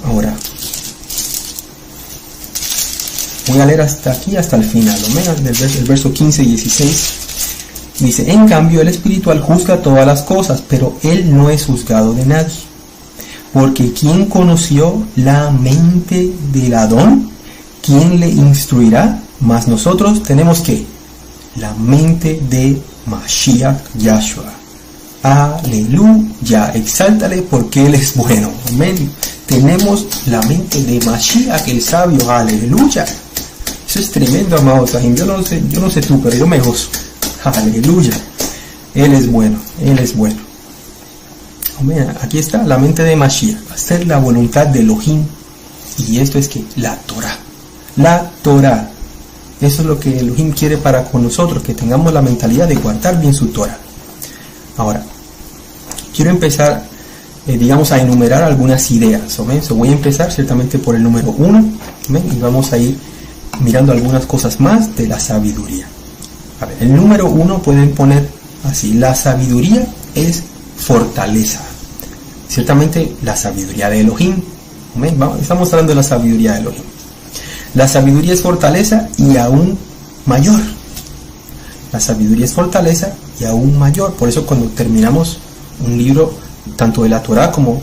B: Ahora, voy a leer hasta aquí, hasta el final, el verso 15 y 16. Dice: en cambio el espiritual juzga todas las cosas, pero él no es juzgado de nadie. Porque ¿quién conoció la mente del Adón? ¿Quién le instruirá? Mas nosotros tenemos que la mente de Mashiach Yahshua. Aleluya, exáltale porque Él es bueno. Amén. Tenemos la mente de Mashiach, el sabio. Aleluya. Eso es tremendo, amados. Yo no sé tú, pero yo me gozo. Aleluya. Él es bueno, Él es bueno. Amén. Aquí está la mente de Mashiach. Hacer la voluntad de Elohim. Y esto es que la Torah. La Torah. Eso es lo que Elohim quiere para con nosotros, que tengamos la mentalidad de guardar bien su Torah. Ahora, quiero empezar, a enumerar algunas ideas. ¿Amén? Voy a empezar ciertamente por el número 1. ¿Amén? Y vamos a ir mirando algunas cosas más de la sabiduría. A ver, el número 1 pueden poner así: la sabiduría es fortaleza. Ciertamente la sabiduría de Elohim. ¿Amén? Estamos hablando de la sabiduría de Elohim. La sabiduría es fortaleza y aún mayor. La sabiduría es fortaleza y aún mayor. Por eso cuando terminamos un libro, tanto de la Torah como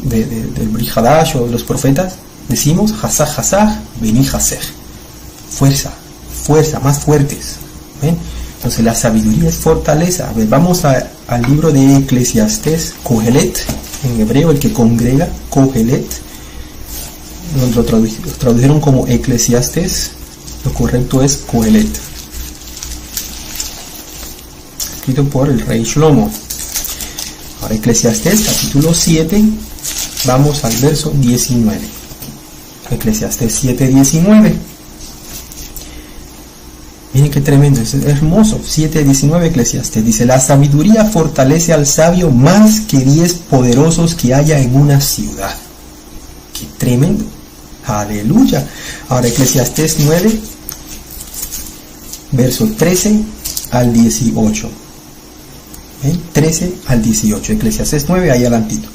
B: del Brit Hadash o de los profetas, decimos Hazaj, Hazaj, Beni Hazej. Fuerza, fuerza, más fuertes. ¿Ven? Entonces la sabiduría es fortaleza. A ver, vamos al libro de Eclesiastés, Kohelet, en hebreo, el que congrega, Kohelet. Lo tradujeron como Eclesiastés, lo correcto es Kohelet, escrito por el rey Shlomo. Ahora Eclesiastés capítulo 7, vamos al verso 19. Eclesiastés 7:19. Miren qué tremendo, es hermoso. 7:19 Eclesiastés dice: la sabiduría fortalece al sabio más que 10 poderosos que haya en una ciudad. Qué tremendo. Aleluya. Ahora Eclesiastés 9, verso 13 al 18. 13 al 18. Eclesiastés 9, ahí adelantito.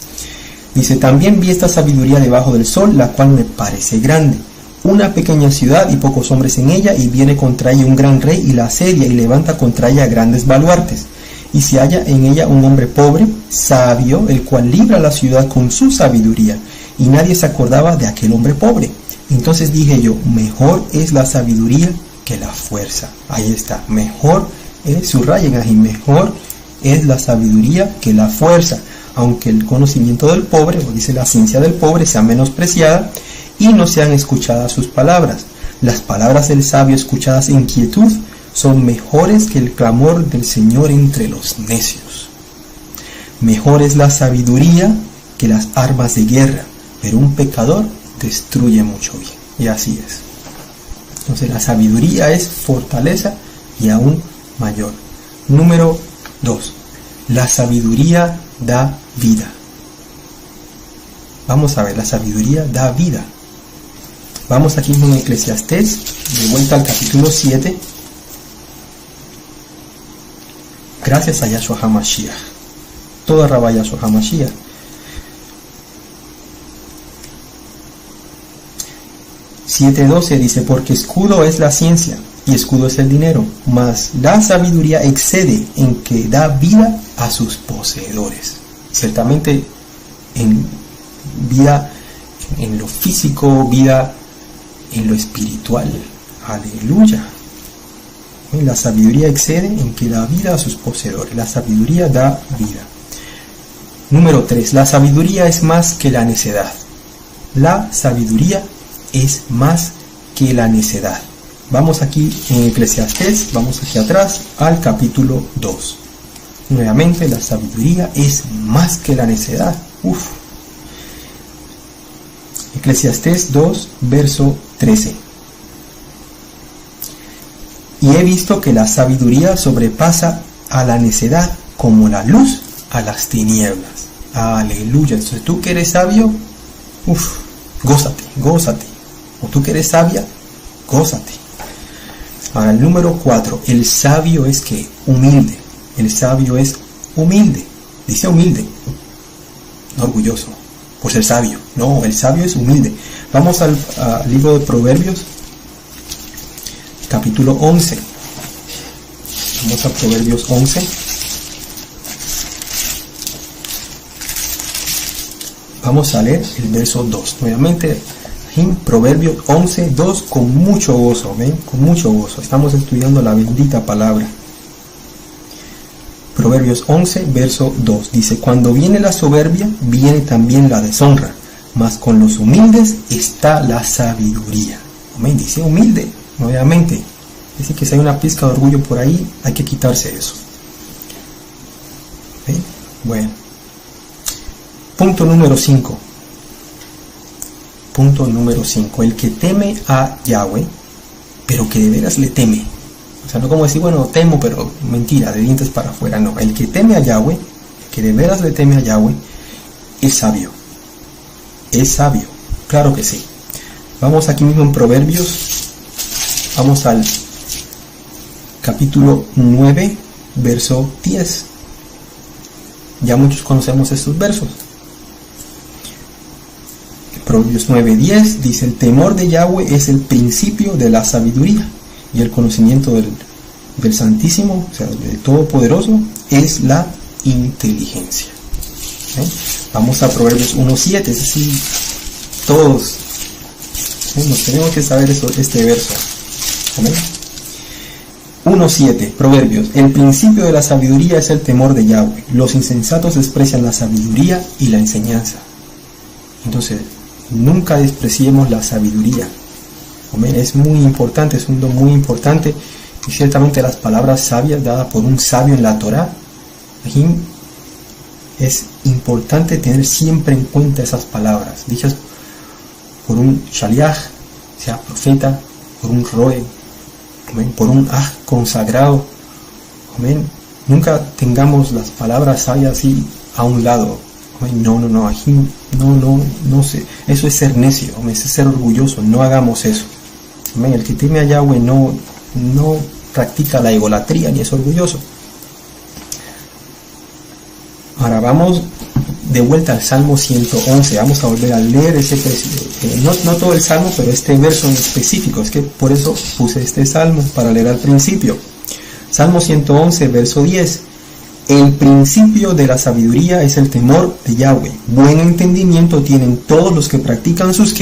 B: Dice: también vi esta sabiduría debajo del sol, la cual me parece grande. Una pequeña ciudad y pocos hombres en ella, y viene contra ella un gran rey y la asedia y levanta contra ella grandes baluartes. Y se halla en ella un hombre pobre, sabio, el cual libra la ciudad con su sabiduría. Y nadie se acordaba de aquel hombre pobre. Entonces dije yo: mejor es la sabiduría que la fuerza. Ahí está, mejor es, subrayen ahí, mejor es la sabiduría que la fuerza. Aunque el conocimiento del pobre, o dice la ciencia del pobre, sea menospreciada y no sean escuchadas sus palabras. Las palabras del sabio escuchadas en quietud son mejores que el clamor del Señor entre los necios. Mejor es la sabiduría que las armas de guerra, pero un pecador destruye mucho bien. Y así es. Entonces la sabiduría es fortaleza y aún mayor. Número 2. La sabiduría da vida. Vamos a ver, la sabiduría da vida. Vamos aquí en Eclesiastés, de vuelta al capítulo 7. Gracias a Yahshua HaMashiach. Todo arraba Yahshua HaMashiach. 7:12 dice: porque escudo es la ciencia y escudo es el dinero, mas la sabiduría excede en que da vida a sus poseedores. Ciertamente en vida en lo físico, vida en lo espiritual. Aleluya. La sabiduría excede en que da vida a sus poseedores. La sabiduría da vida. Número 3. La sabiduría es más que la necedad. La sabiduría es más que la necedad. Vamos aquí en Eclesiastés, vamos hacia atrás al capítulo 2. Nuevamente, la sabiduría es más que la necedad. Eclesiastés 2, verso 13. Y he visto que la sabiduría sobrepasa a la necedad como la luz a las tinieblas. Aleluya. Entonces tú que eres sabio, gózate, gózate. O tú que eres sabia, gózate. Ahora el número 4. El sabio es que humilde. El sabio es humilde. Dice humilde. No orgulloso por ser sabio. No, el sabio es humilde. Vamos al libro de Proverbios, capítulo 11. Vamos a Proverbios 11. Vamos a leer el verso 2. Nuevamente, Proverbios 11, 2, con mucho gozo, ¿ven? Con mucho gozo. Estamos estudiando la bendita palabra. Proverbios 11, verso 2. Dice, cuando viene la soberbia, viene también la deshonra, mas con los humildes está la sabiduría. Amén. Dice humilde, nuevamente. Dice que si hay una pizca de orgullo por ahí, hay que quitarse eso. ¿Ven? Bueno. Punto número 5. Punto número 5. El que teme a Yahweh, pero que de veras le teme. O sea, no como decir, bueno, temo, pero mentira, de dientes para afuera. No, el que teme a Yahweh, que de veras le teme a Yahweh, es sabio. Es sabio, claro que sí. Vamos aquí mismo en Proverbios, vamos al capítulo 9, verso 10. Ya muchos conocemos estos versos. Proverbios 9, 10 dice, el temor de Yahweh es el principio de la sabiduría, y el conocimiento del Santísimo, o sea, del Todopoderoso, es la inteligencia. ¿Eh? Vamos a Proverbios 1.7, es decir, todos nos tenemos que saber este verso. ¿Amén? 1.7, Proverbios, el principio de la sabiduría es el temor de Yahweh, los insensatos desprecian la sabiduría y la enseñanza. Entonces, nunca despreciemos la sabiduría. Amén. Es muy importante, es un don muy importante, y ciertamente las palabras sabias dadas por un sabio en la Torá, es importante tener siempre en cuenta esas palabras, dichas por un shaliach, sea profeta, por un roe, amén, por un consagrado. Amén. Nunca tengamos las palabras sabias así a un lado. Amén. No sé. Eso es ser necio, amén, es ser orgulloso. No hagamos eso. Amén. El que teme a Yahweh no practica la idolatría ni es orgulloso. Ahora vamos de vuelta al Salmo 111. Vamos a volver a leer ese no todo el Salmo, pero este verso en específico. Es que por eso puse este Salmo, para leer al principio. Salmo 111, verso 10. El principio de la sabiduría es el temor de Yahweh. Buen entendimiento tienen todos los que practican sus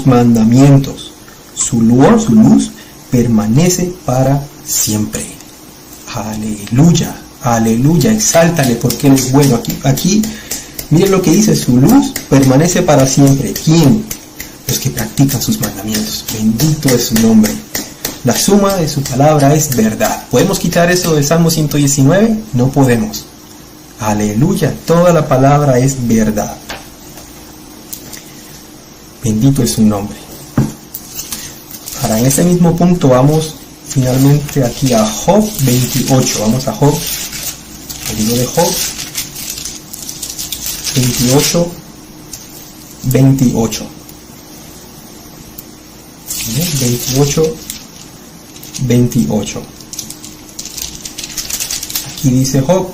B: mandamientos. Su luz permanece para siempre. Aleluya. Aleluya, exáltale porque Él es bueno. Aquí, miren lo que dice, su luz permanece para siempre. ¿Quién? Los que practican sus mandamientos. Bendito es su nombre. La suma de su palabra es verdad. ¿Podemos quitar eso del Salmo 119? No podemos. Aleluya, toda la palabra es verdad. Bendito es su nombre. Ahora, en ese mismo punto vamos finalmente aquí a Job 28. Vamos a Job, el libro de Job 28. 28. Aquí dice Job,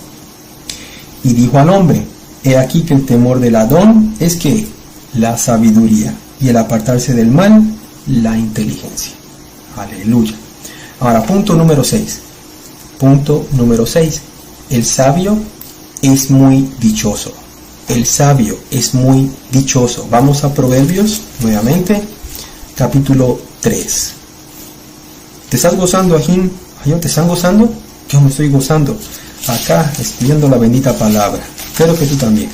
B: y dijo al hombre, he aquí que el temor del Adón es que la sabiduría, y el apartarse del mal, la inteligencia. Aleluya. Ahora, punto número 6. El sabio es muy dichoso. El sabio es muy dichoso. Vamos a Proverbios, nuevamente, capítulo 3. ¿Te estás gozando, Ajín? ¿Te están gozando? Yo me estoy gozando acá, estudiando la bendita palabra. Espero que tú también.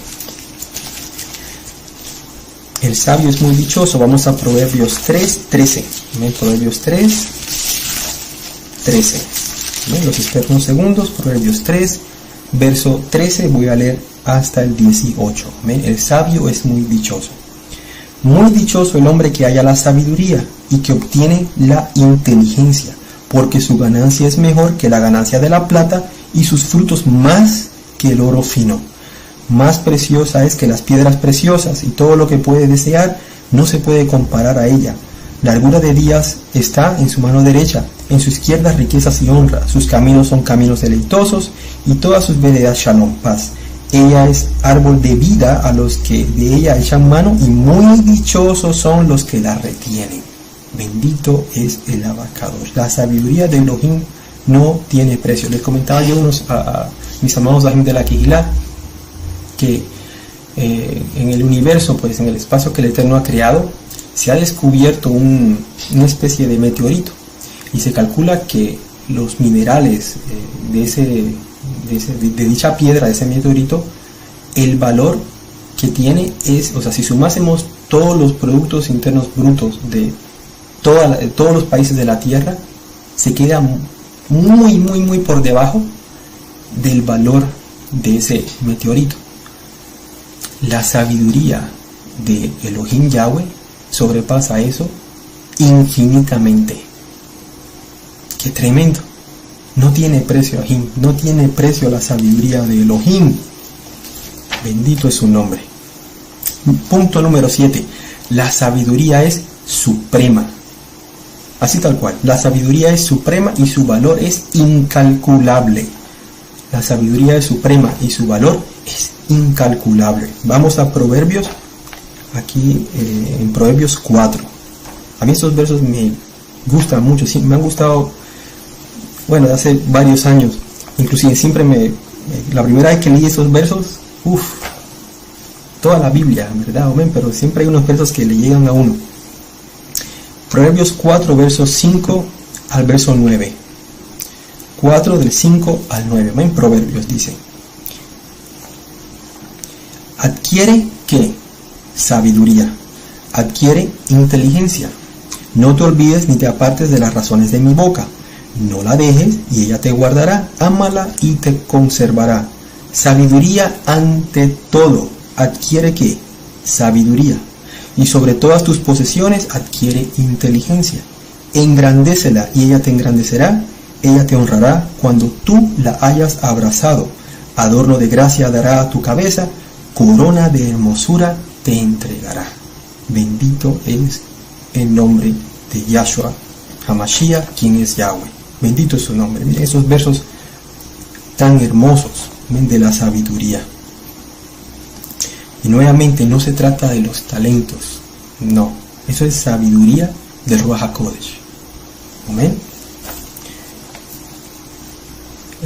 B: El sabio es muy dichoso. Vamos a Proverbios 3:13. Proverbios 3:13. Los espero unos segundos. Proverbios 3, verso 13. Voy a leer hasta el 18. El sabio es muy dichoso. Muy dichoso el hombre que halla la sabiduría y que obtiene la inteligencia, porque su ganancia es mejor que la ganancia de la plata y sus frutos más que el oro fino. Más preciosa es que las piedras preciosas, y todo lo que puede desear no se puede comparar a ella. Largura de días está en su mano derecha, en su izquierda riquezas y honra. Sus caminos son caminos deleitosos y todas sus veredas shalom, paz. Ella es árbol de vida a los que de ella echan mano, y muy dichosos son los que la retienen. Bendito es el abacador. La sabiduría de Elohim no tiene precio. Les comentaba yo a mis amados de la Quejilá que en el universo, pues en el espacio que el Eterno ha creado, se ha descubierto una especie de meteorito, y se calcula que los minerales de dicha piedra, de ese meteorito, el valor que tiene es, o sea, si sumásemos todos los productos internos brutos de todos los países de la Tierra, se queda muy por debajo del valor de ese meteorito. La sabiduría de Elohim Yahweh sobrepasa eso infinitamente. ¡Qué tremendo! No tiene precio, Elohim, no tiene precio la sabiduría de Elohim. Bendito es su nombre. Punto número 7. La sabiduría es suprema. Así tal cual. La sabiduría es suprema y su valor es incalculable. La sabiduría es suprema y su valor es incalculable. Vamos a Proverbios, aquí en Proverbios 4. A mí estos versos me gustan mucho, sí, me han gustado, bueno, de hace varios años. Inclusive siempre la primera vez que leí esos versos, toda la Biblia, ¿verdad? Amén, pero siempre hay unos versos que le llegan a uno. Proverbios 4, versos 5 al verso 9. 4 del 5 al 9. Amén, Proverbios dice: adquiere, ¿qué? Sabiduría. Adquiere inteligencia. No te olvides ni te apartes de las razones de mi boca. No la dejes y ella te guardará. Ámala y te conservará. Sabiduría ante todo. Adquiere, ¿qué? Sabiduría. Y sobre todas tus posesiones adquiere inteligencia. Engrandécela y ella te engrandecerá. Ella te honrará cuando tú la hayas abrazado. Adorno de gracia dará a tu cabeza. Corona de hermosura te entregará. Bendito es el nombre de Yahshua HaMashiach, quien es Yahweh. Bendito es su nombre. Miren esos versos tan hermosos de la sabiduría. Y nuevamente no se trata de los talentos, no, eso es sabiduría del Ruach HaKodesh. Amén.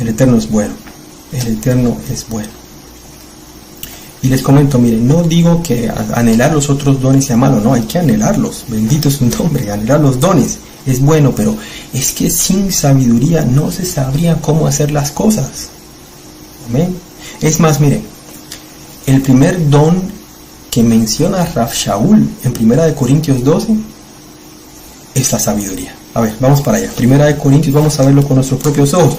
B: El Eterno es bueno, el Eterno es bueno. Y les comento, miren, no digo que anhelar los otros dones sea malo, no, hay que anhelarlos, bendito es su nombre, anhelar los dones es bueno, pero es que sin sabiduría no se sabría cómo hacer las cosas. Amén. Es más, miren, el primer don que menciona Rav Shaul en 1 Corintios 12 es la sabiduría. A ver, vamos para allá. 1 Corintios, vamos a verlo con nuestros propios ojos.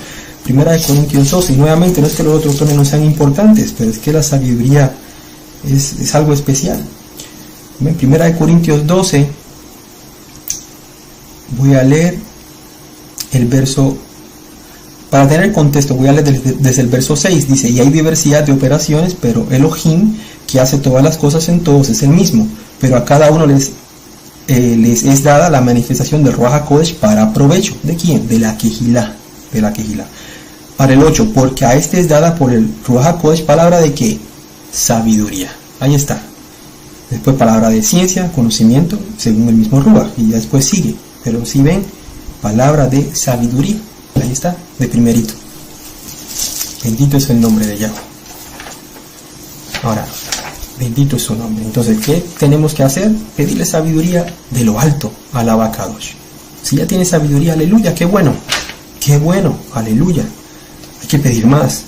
B: 1 Corintios 12, y nuevamente no es que los otros dones no sean importantes, pero es que la sabiduría es algo especial. En 1 Corintios 12 voy a leer el verso. Para tener el contexto, voy a leer desde el verso 6. Dice: y hay diversidad de operaciones, pero Elohim, que hace todas las cosas en todos, es el mismo. Pero a cada uno les es dada la manifestación del Ruach HaKodesh para provecho. ¿De quién? De la Kehilá. De la Kehilá. Para el 8, porque a este es dada por el Ruach HaKodesh palabra de ¿qué? Sabiduría. Ahí está. Después palabra de ciencia, conocimiento, según el mismo Ruach. Y ya después sigue. Pero si ven, palabra de sabiduría. Ahí está, de primerito. Bendito es el nombre de Yahweh. Ahora, bendito es su nombre. Entonces, ¿qué tenemos que hacer? Pedirle sabiduría de lo alto al Abacadosh. Si ya tiene sabiduría, aleluya, qué bueno. Qué bueno, aleluya. Hay que pedir más.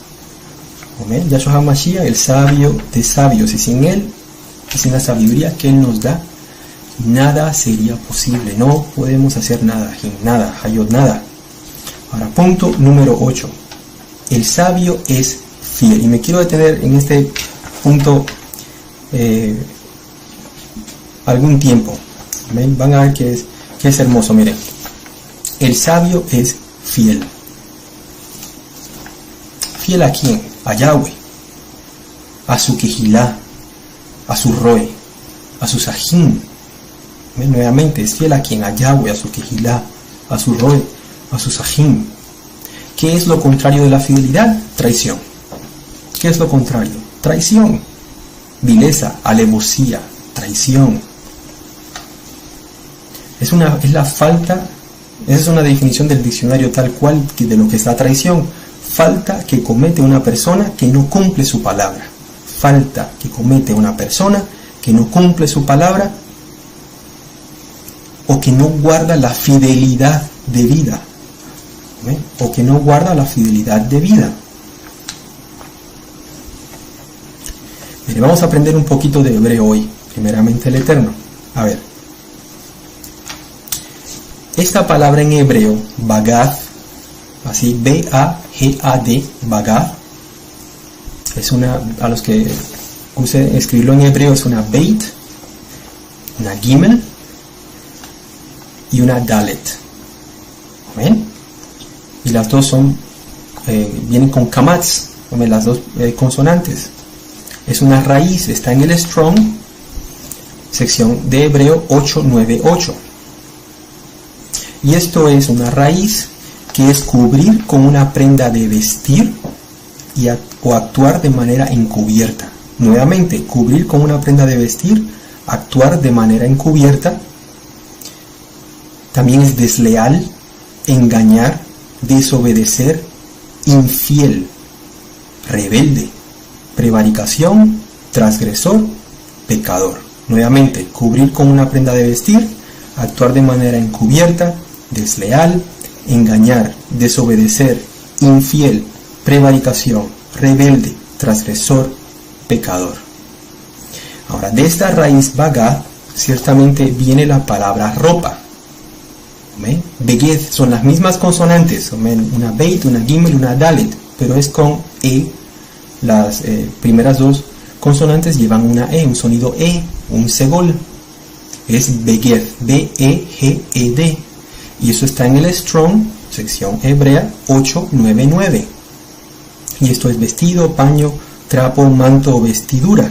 B: Amén. Yahshua HaMashiach, el sabio de sabios. Y sin él, y sin la sabiduría que él nos da, nada sería posible. No podemos hacer nada, nada, hayot, nada. Ahora, punto número 8. El sabio es fiel. Y me quiero detener en este punto algún tiempo. ¿Ven? Van a ver que es hermoso. Miren, el sabio es fiel. ¿Fiel a quién? A Yahweh, a su Kehilá, a su Roe, a su Sahim. ¿Ven? Nuevamente, es fiel a quién? A Yahweh, a su Kehilá, a su Roe, a su Sahim. ¿Qué es lo contrario de la fidelidad? Traición. ¿Qué es lo contrario? Traición. Vileza, alevosía, traición. Es la falta, esa es una definición del diccionario tal cual de lo que es la traición. Falta que comete una persona que no cumple su palabra. falta que comete una persona que no cumple su palabra o que no guarda la fidelidad de vida. ¿Ve? O que no guarda la fidelidad de vida. Mire, vamos a aprender un poquito de hebreo hoy, primeramente el Eterno. A ver, esta palabra en hebreo, bagad, así B-A-G-A-D, bagad, es una, a los que use escribirlo en hebreo, es una beit, una gimel y una dalet. ¿Ven? Y las dos son, vienen con kamatz, las dos consonantes. Es una raíz, está en el Strong, sección de hebreo 898. Y esto es una raíz que es cubrir con una prenda de vestir o actuar de manera encubierta. Nuevamente, cubrir con una prenda de vestir, actuar de manera encubierta. También es desleal, engañar, desobedecer, infiel, rebelde, prevaricación, transgresor, pecador. Nuevamente, cubrir con una prenda de vestir, actuar de manera encubierta, desleal, engañar, desobedecer, infiel, prevaricación, rebelde, transgresor, pecador. Ahora, de esta raíz bagad, ciertamente viene la palabra ropa. Beged son las mismas consonantes, una beit, una gimel, una dalet, pero es con e. Las primeras dos consonantes llevan una e, un sonido e, un segol. Es beged, B-E-G-E-D. Y eso está en el Strong, sección hebrea 899. Y esto es vestido, paño, trapo, manto o vestidura.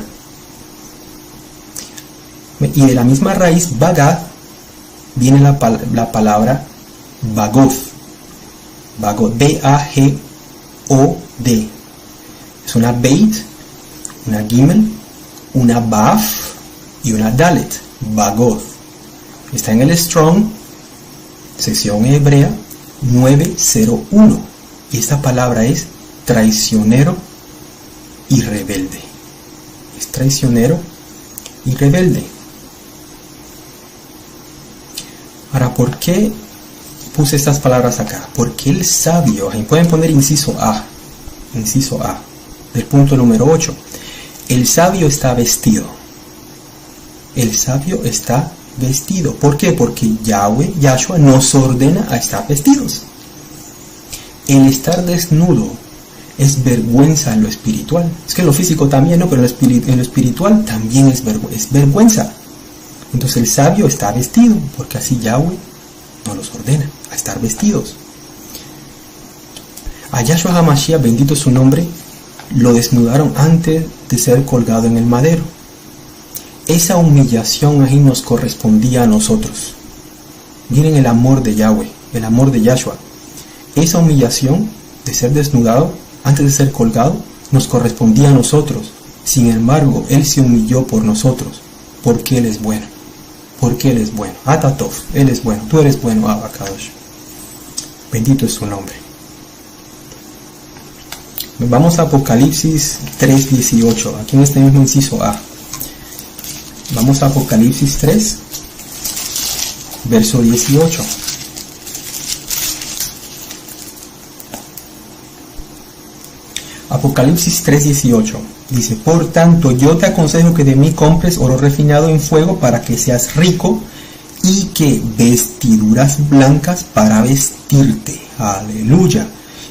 B: Y de la misma raíz, bagad, viene la palabra bagoth. Bagoth, B-A-G-O-D. Es una beit, una gimel, una baf y una dalet. Bagoth. Está en el Strong, sección hebrea 901. Y esta palabra es traicionero y rebelde. Es traicionero y rebelde. Ahora, ¿por qué puse estas palabras acá? Porque el sabio, ahí pueden poner inciso A, del punto número 8. El sabio está vestido. El sabio está vestido. ¿Por qué? Porque Yahshua nos ordena a estar vestidos. El estar desnudo es vergüenza en lo espiritual. Es que en lo físico también, ¿no? Pero en lo espiritual también es vergüenza. Entonces el sabio está vestido, porque así Yahweh nos los ordena a estar vestidos. A Yahshua HaMashiach, bendito su nombre, lo desnudaron antes de ser colgado en el madero. Esa humillación ahí nos correspondía a nosotros. Miren el amor de Yahweh, el amor de Yahshua. Esa humillación de ser desnudado antes de ser colgado nos correspondía a nosotros. Sin embargo, Él se humilló por nosotros, porque Él es bueno. Porque Él es bueno. Atatov, Él es bueno. Tú eres bueno, Abba Kadosh. Bendito es su nombre. Vamos a Apocalipsis 3:18. Aquí en este mismo inciso A. Vamos a Apocalipsis 3, verso 18. Apocalipsis 3:18 dice: por tanto yo te aconsejo que de mí compres oro refinado en fuego para que seas rico, y que vestiduras blancas para vestirte, aleluya,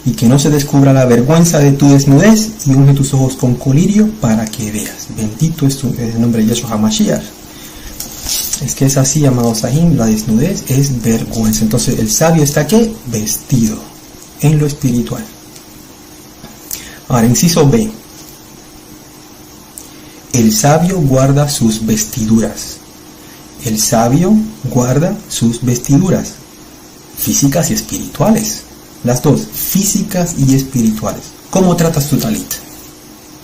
B: y que no se descubra la vergüenza de tu desnudez, y unge tus ojos con colirio para que veas. Bendito es el nombre de Yahshua HaMashiach. Es que es así, amados Sahim, la desnudez es vergüenza. Entonces el sabio está ¿qué? Vestido en lo espiritual. Ahora, inciso B. El sabio guarda sus vestiduras. El sabio guarda sus vestiduras físicas y espirituales. Las dos, físicas y espirituales. ¿Cómo tratas tu talit?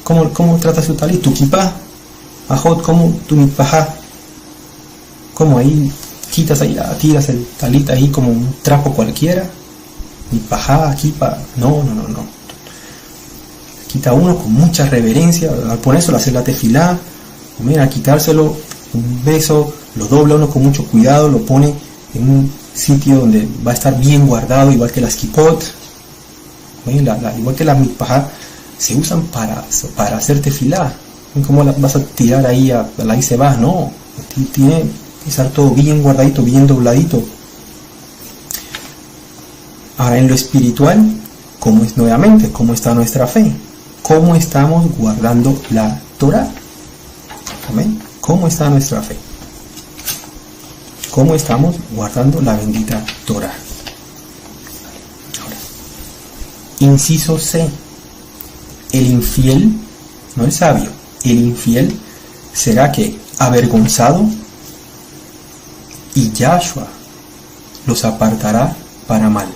B: ¿Cómo tratas tu talit? Tu kippah, ajot, ¿cómo tu mitpajá? ¿Cómo ahí tiras el talit ahí como un trapo cualquiera? Mitpajá, kippah, no. quita uno con mucha reverencia, al ponérselo, hacer la tefilá, al quitárselo, un beso, lo dobla uno con mucho cuidado, lo pone en un sitio donde va a estar bien guardado, igual que las kipot, igual que las mitpajá, se usan para hacer tefilá. ¿Cómo vas a tirar ahí a la y se va? No, tiene que estar todo bien guardadito, bien dobladito. Ahora, en lo espiritual, ¿cómo está nuestra fe? ¿Cómo estamos guardando la Torah? ¿Amén? ¿Cómo está nuestra fe? ¿Cómo estamos guardando la bendita Torah? Ahora, inciso C. El infiel, no el sabio, el infiel será que avergonzado, y Yahshua los apartará para mal.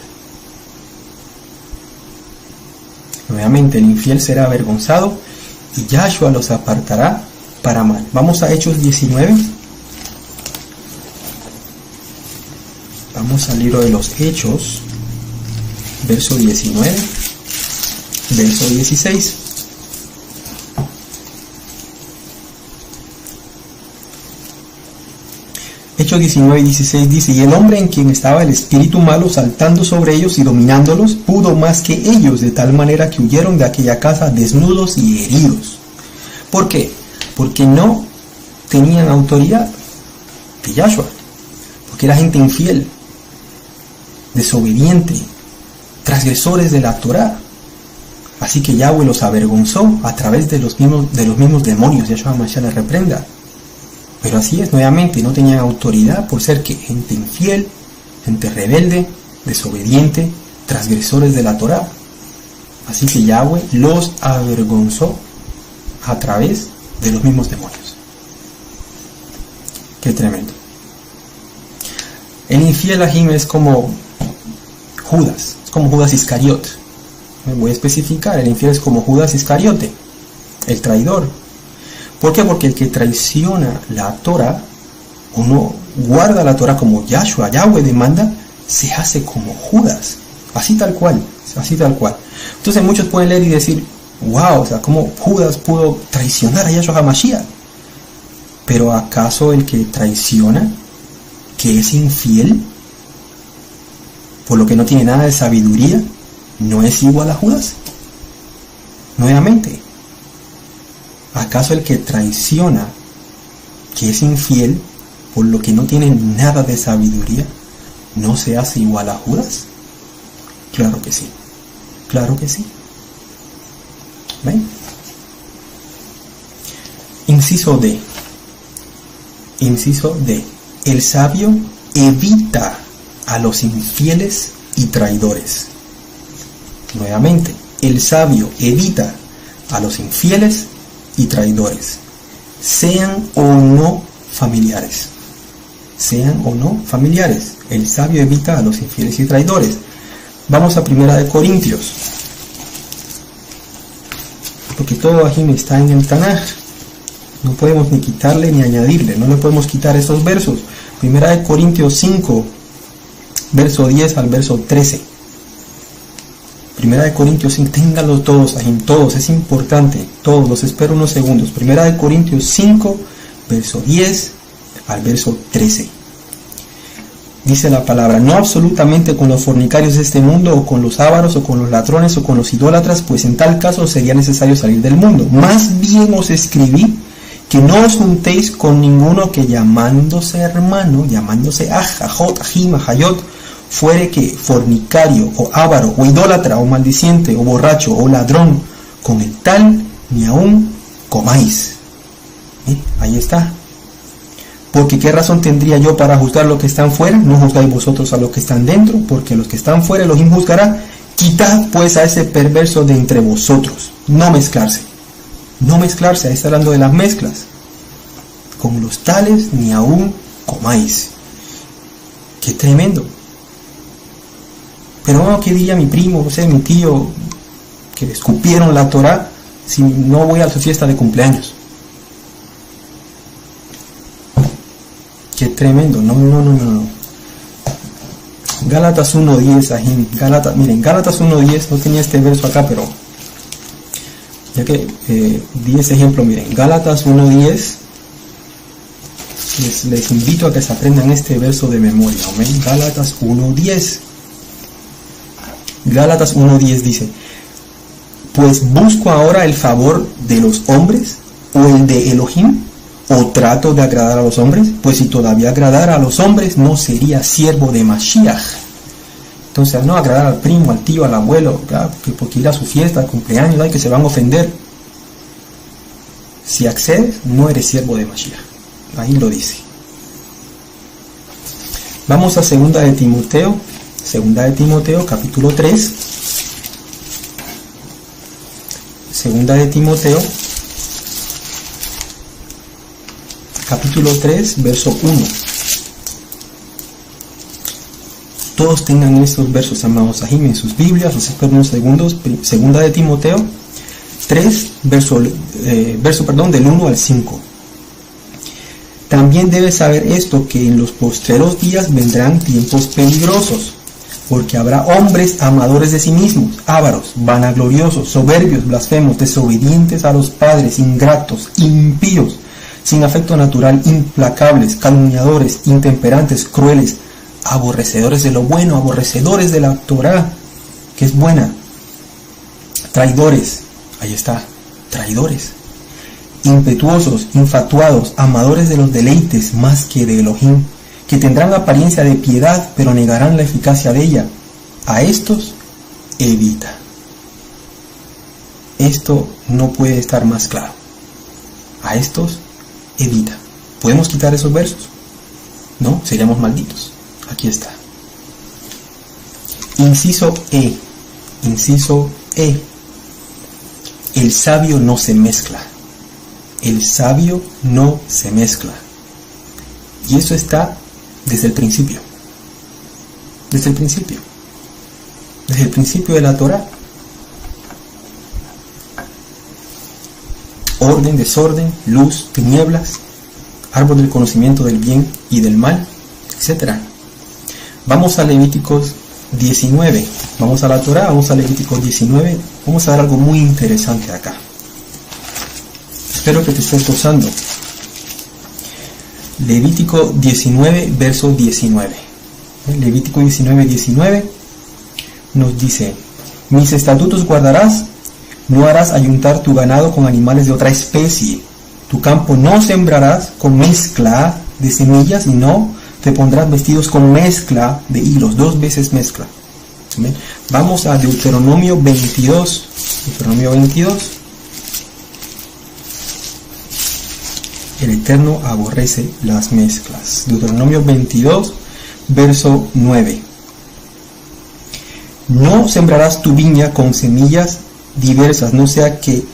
B: Nuevamente, el infiel será avergonzado y Yahshua los apartará para mal. Vamos a Hechos 19. Vamos al libro de los Hechos, verso 19, verso 16. Hechos 19 y 16 dice: y el hombre en quien estaba el espíritu malo saltando sobre ellos y dominándolos, pudo más que ellos, de tal manera que huyeron de aquella casa desnudos y heridos. ¿Por qué? Porque no tenían autoridad de Yahshua, porque era gente infiel, desobediente, transgresores de la Torah. Así que Yahweh los avergonzó a través de los mismos demonios. Yahshua Mashiach les reprenda. Pero así es, nuevamente, no tenían autoridad por ser que gente infiel, gente rebelde, desobediente, transgresores de la Torah. Así que Yahweh los avergonzó a través de los mismos demonios. Qué tremendo. El infiel Ajim es como Judas, es como Judas Iscariot. Me voy a especificar, el infiel es como Judas Iscariote, el traidor. ¿Por qué? Porque el que traiciona la Torah, o no guarda la Torah como Yahweh demanda, se hace como Judas, así tal cual. Entonces muchos pueden leer y decir: wow, o sea, ¿cómo Judas pudo traicionar a Yahshua HaMashiach? Pero ¿acaso el que traiciona, que es infiel, por lo que no tiene nada de sabiduría, no es igual a Judas? Nuevamente, ¿acaso el que traiciona, que es infiel, por lo que no tiene nada de sabiduría, no se hace igual a Judas? Claro que sí. Claro que sí. ¿Ven? Inciso D. El sabio evita a los infieles y traidores. Nuevamente, el sabio evita a los infieles y traidores, sean o no familiares. El sabio evita a los infieles y traidores. Vamos a 1 Corintios, porque todo aquí está en el Tanaj. No podemos ni quitarle ni añadirle, no le podemos quitar esos versos. 1 Corintios 5, verso 10 al verso 13. 1 Corintios 5, ténganlos todos, todos, es importante, todos, los espero unos segundos. 1 Corintios 5, verso 10 al verso 13. Dice la palabra: no absolutamente con los fornicarios de este mundo, o con los ávaros, o con los ladrones, o con los idólatras, pues en tal caso sería necesario salir del mundo. Más bien os escribí que no os juntéis con ninguno que llamándose hermano, llamándose Ajot, Ajim, Ajayot, fuere que fornicario, o ávaro, o idólatra, o maldiciente, o borracho, o ladrón, con el tal ni aún comáis. Ahí está. Porque qué razón tendría yo para juzgar a los que están fuera, no juzgáis vosotros a los que están dentro, porque los que están fuera Elohim juzgará. Quitad pues a ese perverso de entre vosotros. No mezclarse, ahí está hablando de las mezclas. Con los tales ni aún comáis. Qué tremendo. Pero no, ¿qué diría mi primo, mi tío, que le escupieron la Torah si no voy a su fiesta de cumpleaños? Qué tremendo. No. Gálatas 1.10, miren, Gálatas 1.10, no tenía este verso acá, pero Ya que di ese ejemplo, miren, Gálatas 1:10, les invito a que se aprendan este verso de memoria. Amén. Gálatas 1:10. Gálatas 1:10 dice: pues busco ahora el favor de los hombres o el de Elohim, o trato de agradar a los hombres, pues si todavía agradara a los hombres no sería siervo de Mashiach. Entonces, no agradar al primo, al tío, al abuelo, que porque ir a su fiesta, al cumpleaños, que se van a ofender. Si accedes, no eres siervo de Mashiach. Ahí lo dice. Vamos a 2 de Timoteo, capítulo 3. 2 de Timoteo, capítulo 3, verso 1. Todos tengan estos versos, amados Sahim, en sus Biblias, los espero unos segundos. 2 de Timoteo 3, del 1 al 5. También debes saber esto, que en los postreros días vendrán tiempos peligrosos, porque habrá hombres amadores de sí mismos, ávaros, vanagloriosos, soberbios, blasfemos, desobedientes a los padres, ingratos, impíos, sin afecto natural, implacables, calumniadores, intemperantes, crueles, aborrecedores de lo bueno, aborrecedores de la Torá, que es buena, traidores, ahí está, traidores, impetuosos, infatuados, amadores de los deleites más que de Elohim, que tendrán apariencia de piedad, pero negarán la eficacia de ella. A estos evita. Esto no puede estar más claro. A estos evita. ¿Podemos quitar esos versos? No, seríamos malditos. Aquí está. Inciso E. El sabio no se mezcla. El sabio no se mezcla. Y eso está desde el principio. Desde el principio de la Torá. Orden, desorden, luz, tinieblas, árbol del conocimiento del bien y del mal, etc. Vamos a Levíticos 19. Vamos a la Torá, vamos a Levíticos 19. Vamos a ver algo muy interesante acá. Espero que te estés gozando. Levítico 19, verso 19. Levítico 19, 19 nos dice: mis estatutos guardarás, no harás ayuntar tu ganado con animales de otra especie, tu campo no sembrarás con mezcla de semillas, y no te pondrás vestidos con mezcla de hilos, 2 veces mezcla. ¿Ven? Vamos a Deuteronomio 22. Deuteronomio 22. El Eterno aborrece las mezclas. Deuteronomio 22, verso 9. No sembrarás tu viña con semillas diversas, no sea que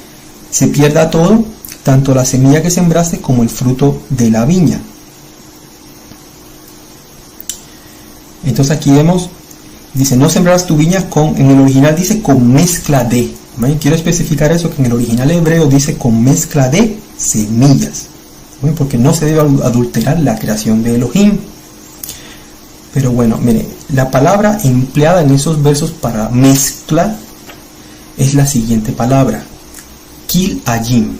B: se pierda todo, tanto la semilla que sembraste como el fruto de la viña. Entonces aquí vemos, dice, no sembrarás tu viña con, en el original dice con mezcla de. ¿Ven? Quiero especificar eso, que en el original hebreo dice con mezcla de semillas. ¿Ven? Porque no se debe adulterar la creación de Elohim. Pero bueno, mire, la palabra empleada en esos versos para mezcla es la siguiente palabra: kilayim.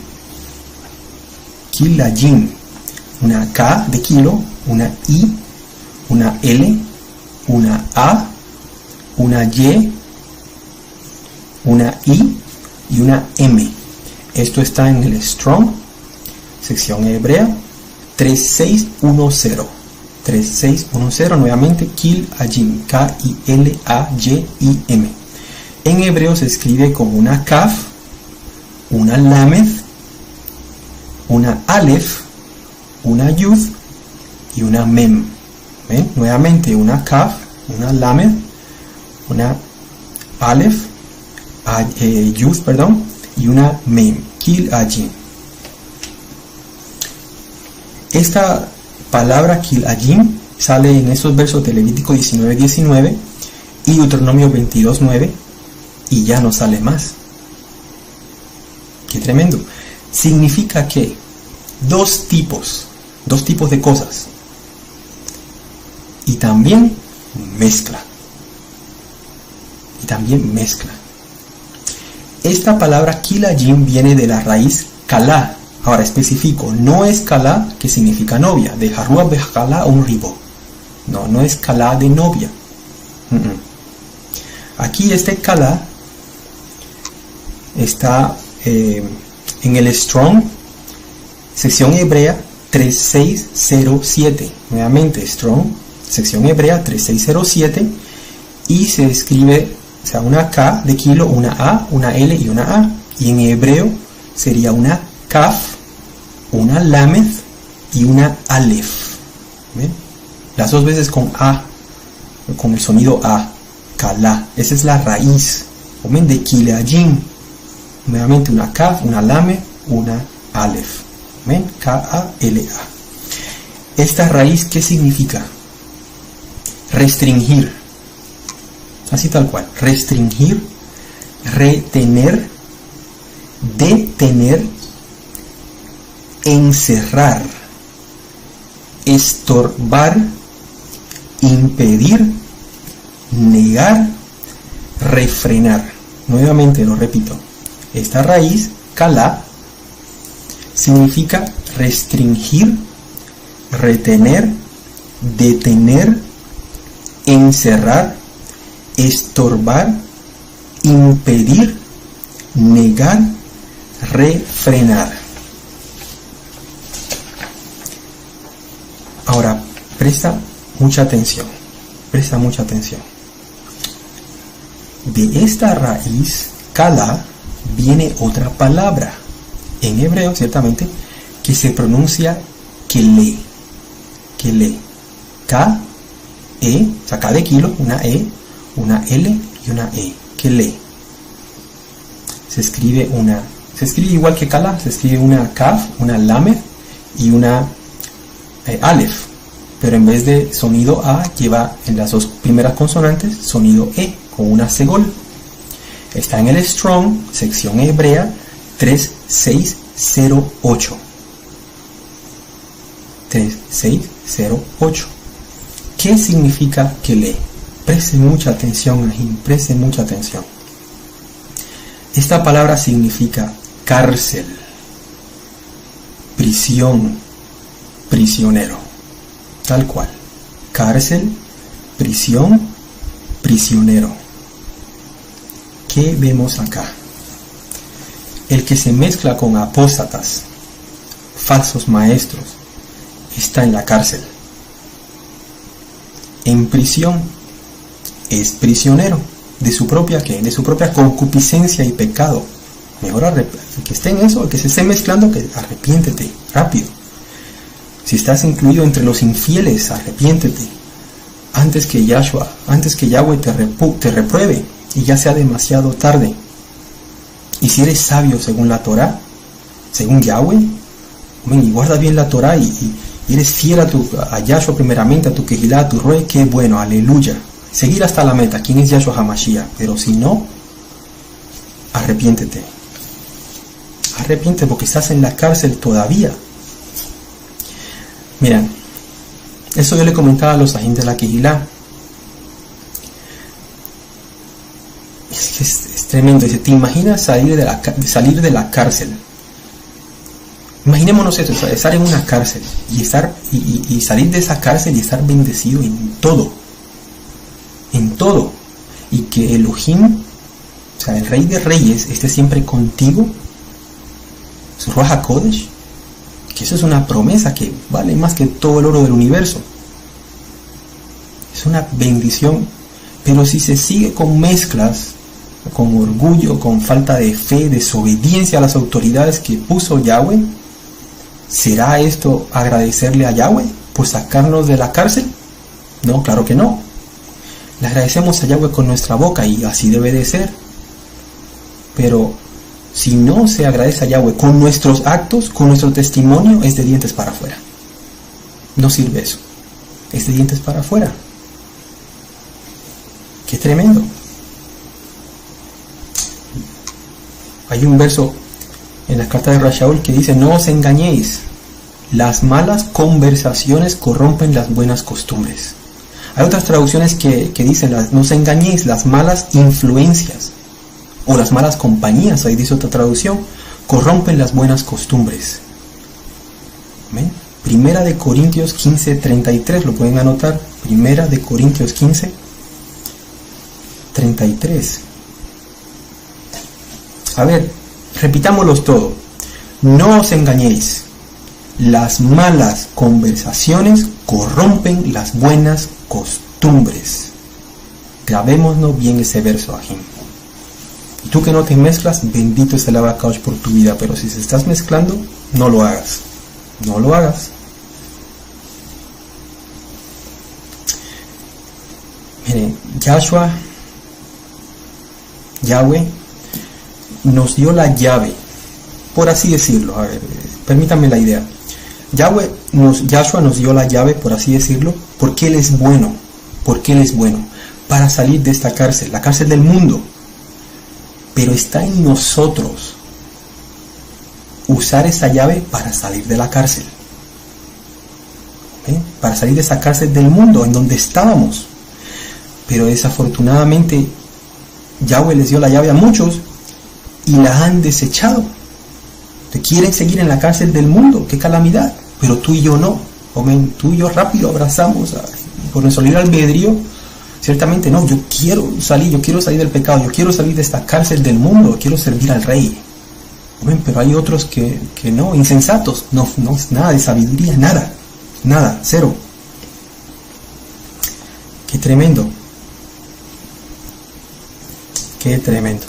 B: Kilayim. Una K de kilo, una I, una L, una A, una Y, una I y una M. Esto está en el Strong, sección hebrea 3610. 3610, nuevamente kilayim, K-I-L-A-Y-I-M. En hebreo se escribe como una Kaf, una Lamed, una Aleph, una Yud y una Mem. ¿Ven? Nuevamente una Kaf, una Lamed, una Aleph, Yud, y una Mem. Kilayim. Esta palabra kilayim sale en esos versos de Levítico 19, 19 y Deuteronomio 22, 9, y ya no sale más. Qué tremendo. Significa que dos tipos de cosas, y también mezcla. Esta palabra kilayim viene de la raíz kalá. Ahora especifico, no es kalá que significa novia, de harua bejala un ribo. No, no es kalá de novia. Aquí este kalá está en el Strong, sección hebrea 3607. Nuevamente Strong, sección hebrea 3607, y se escribe, o sea, una K de kilo, una A, una L y una A. Y en hebreo sería una Kaf, una Lameth y una Aleph. ¿Ven? Las dos veces con A, con el sonido A, Kalá. Esa es la raíz. ¿Ven? De Kilayim. Nuevamente una Kaf, una Lameth, una Aleph. ¿Ven? K-A-L-A. Esta raíz, ¿qué significa? Restringir. Así tal cual. Restringir, retener, detener, encerrar, estorbar, impedir, negar, refrenar. Nuevamente lo repito. Esta raíz, kalá, significa restringir, retener, detener, encerrar, estorbar, impedir, negar, refrenar. Ahora, presta mucha atención. Presta mucha atención. De esta raíz, kalá, viene otra palabra, en hebreo ciertamente, que se pronuncia kele. Kele. K-E, o sea, K de kilo, una E, una L y una E. Kele. Se escribe igual que kalá, se escribe una Kaf, una Lamed y una Aleph, pero en vez de sonido A lleva en las dos primeras consonantes sonido E con una segol. Está en el Strong, sección hebrea 3608. 3608. ¿Qué significa kele? Presten mucha atención, Rahim, presten mucha atención. Esta palabra significa cárcel, prisión, prisionero, tal cual. Cárcel, prisión, prisionero. ¿Qué vemos acá? El que se mezcla con apóstatas, falsos maestros, está en la cárcel. En prisión, es prisionero de su propia ¿qué? De su propia concupiscencia y pecado. Mejor el que esté en eso, el que se esté mezclando, que arrepiéntete rápido. Si estás incluido entre los infieles, arrepiéntete antes que Yahweh te repruebe y ya sea demasiado tarde. Y si eres sabio según la Torah, según Yahweh, y guarda bien la Torah y eres fiel a Yahshua primeramente, a tu Kehilá, a tu Rey, qué bueno, aleluya. Seguir hasta la meta, ¿quién es Yahshua HaMashiach? Pero si no, arrepiéntete. Arrepiéntete porque estás en la cárcel todavía. Miren, eso yo le comentaba a los agentes de la Kehilá. Es tremendo. Dice, ¿te imaginas salir de la cárcel? Imaginémonos esto, estar en una cárcel y salir de esa cárcel y estar bendecido en todo. En todo. Y que Elohim, o sea, el Rey de Reyes, esté siempre contigo. Su Ruach HaKodesh. Que eso es una promesa que vale más que todo el oro del universo. Es una bendición. Pero si se sigue con mezclas, con orgullo, con falta de fe, desobediencia a las autoridades que puso Yahweh, ¿será esto agradecerle a Yahweh por sacarnos de la cárcel? No, claro que no. Le agradecemos a Yahweh con nuestra boca y así debe de ser. Pero si no se agradece a Yahweh con nuestros actos, con nuestro testimonio, es de dientes para afuera. No sirve eso. Es de dientes para afuera. ¡Qué tremendo! Hay un verso en la carta de Rashaul que dice: no os engañéis, las malas conversaciones corrompen las buenas costumbres. Hay otras traducciones que dicen: no os engañéis, las malas influencias o las malas compañías, ahí dice otra traducción, corrompen las buenas costumbres. ¿Amén? Primera de Corintios 15:33, lo pueden anotar. Primera de Corintios 15:33. A ver, repitámoslos todo. No os engañéis. Las malas conversaciones corrompen las buenas costumbres. Grabémonos bien ese verso, Ajim. Y tú que no te mezclas, bendito es el Abacaosh por tu vida. Pero si se estás mezclando, no lo hagas. No lo hagas. Miren, Yahweh nos dio la llave, por así decirlo. A ver, permítanme la idea. Yahshua nos dio la llave, por así decirlo, porque Él es bueno. Porque Él es bueno. Para salir de esta cárcel, la cárcel del mundo. Pero está en nosotros usar esa llave para salir de la cárcel. Para salir de esa cárcel del mundo en donde estábamos. Pero desafortunadamente Yahweh les dio la llave a muchos y la han desechado. Te quieren seguir en la cárcel del mundo, qué calamidad. Pero tú y yo no. Amén. Tú y yo rápido abrazamos por nuestro libre albedrío. Ciertamente no, yo quiero salir del pecado, yo quiero salir de esta cárcel del mundo, quiero servir al Rey. Amén. Pero hay otros que no, insensatos, no, nada de sabiduría, nada, cero. Qué tremendo. Qué tremendo.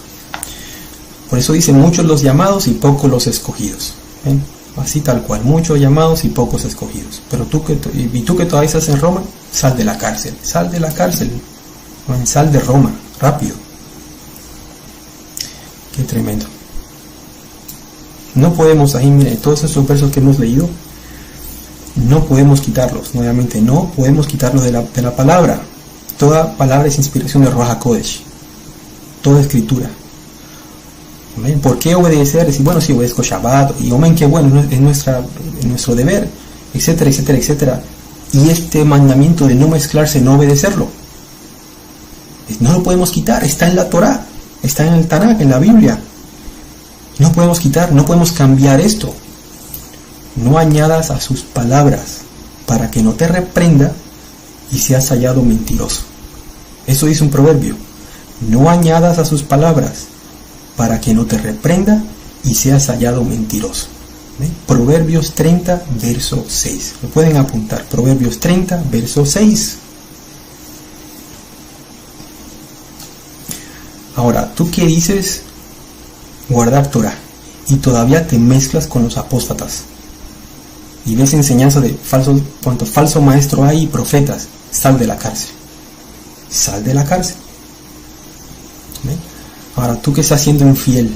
B: Por eso dice, muchos los llamados y pocos los escogidos. ¿Ven? Así tal cual, muchos llamados y pocos escogidos. Pero tú que todavía estás en Roma, sal de la cárcel. Sal de Roma, rápido. Qué tremendo. No podemos, ahí miren, todos esos versos que hemos leído, no podemos quitarlos, nuevamente, no podemos quitarlos de la palabra. Toda palabra es inspiración de Ruach HaKodesh. Toda escritura. ¿Amén? ¿Por qué obedecer? Decir, bueno, si obedezco Shabbat, y amén, qué bueno, es nuestro deber, etcétera, etcétera, etcétera. Y este mandamiento de no mezclarse, no obedecerlo, no lo podemos quitar, está en la Torah, está en el Tanakh, en la Biblia. No podemos quitar, no podemos cambiar esto. No añadas a sus palabras para que no te reprenda y seas hallado mentiroso. Eso dice un proverbio. No añadas a sus palabras para que no te reprenda y seas hallado mentiroso. ¿Ven? Proverbios 30, verso 6. Lo pueden apuntar. Proverbios 30, verso 6. Ahora, ¿tú qué dices? Guardar Torah. Y todavía te mezclas con los apóstatas. Y ves enseñanza de falso maestro hay y profetas. Sal de la cárcel. Sal de la cárcel. ¿Ven? Ahora, tú que estás siendo infiel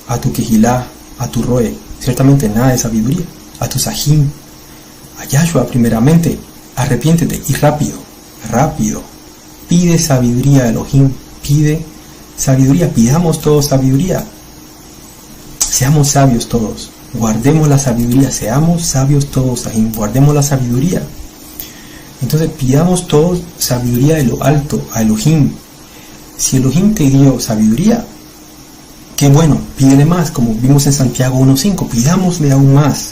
B: a tu Kehilá, a tu Roe, ciertamente nada de sabiduría, a tu Sahim, a Yahshua primeramente, arrepiéntete y rápido, pide sabiduría a Elohim, pide sabiduría, pidamos todos sabiduría, seamos sabios todos, guardemos la sabiduría, seamos sabios todos, Sahim, guardemos la sabiduría. Entonces pidamos todos sabiduría de lo alto, a Elohim. Si Elohim te dio sabiduría, qué bueno, pídele más, como vimos en Santiago 1.5, pidámosle aún más.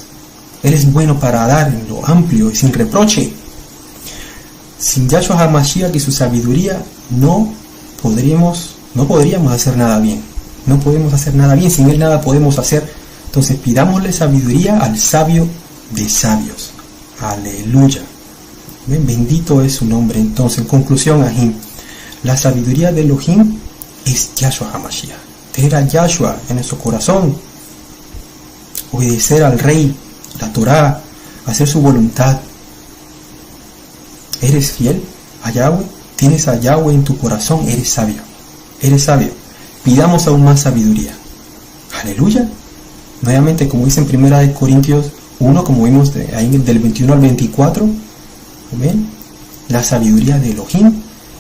B: Él es bueno para dar en lo amplio y sin reproche. Sin Yahshua HaMashiach y su sabiduría, no podríamos hacer nada bien. No podemos hacer nada bien, sin Él nada podemos hacer. Entonces pidámosle sabiduría al sabio de sabios. Aleluya. ¿Ven? Bendito es su nombre. Entonces, en conclusión, Ajim, la sabiduría de Elohim es Yahshua HaMashiach. Tener a Yahshua en nuestro corazón, obedecer al Rey, la Torah, hacer su voluntad. ¿Eres fiel a Yahweh? ¿Tienes a Yahweh en tu corazón? Eres sabio. Pidamos aún más sabiduría. Aleluya. Nuevamente, como dice en 1 Corintios 1, como vimos ahí del 21 al 24, amén. La sabiduría de Elohim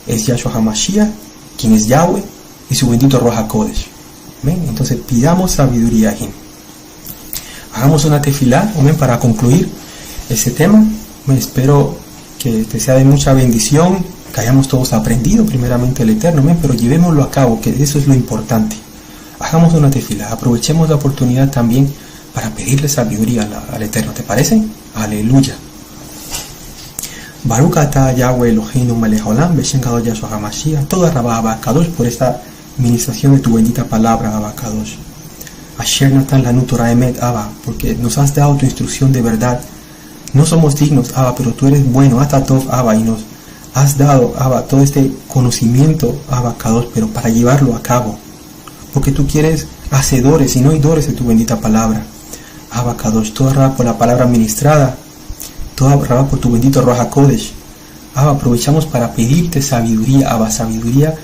B: es Yahshua HaMashiach, quien es Yahweh, y su bendito Ruach HaKodesh. ¿Ven? Entonces pidamos sabiduría a Him. Hagamos una tefilá, amén, para concluir ese tema. Espero que te sea de mucha bendición, que hayamos todos aprendido primeramente el Eterno, amén, pero llevémoslo a cabo, que eso es lo importante. hagamos una tefila, aprovechemos la oportunidad también para pedirle sabiduría al Eterno, ¿te parece? Aleluya. Baruch atah Yahweh Eloheinu melech haolam beshem kadosh Yahshua HaMashiach. Toda rabá Abba Kadosh por esta ministración de tu bendita palabra, Abba Kadosh. Asher natan lanu Torah emet, Abba, porque nos has dado tu instrucción de verdad. No somos dignos, Abba, pero tú eres bueno, atatov, Abba, y nos has dado, Abba, todo este conocimiento, Abba Kadosh, pero para llevarlo a cabo. Porque tú quieres hacedores y no oidores de tu bendita palabra. Abba Kadosh, toda rabá por la palabra ministrada, toda rabá por tu bendito Ruach HaKodesh. Abba, aprovechamos para pedirte sabiduría, Abba, sabiduría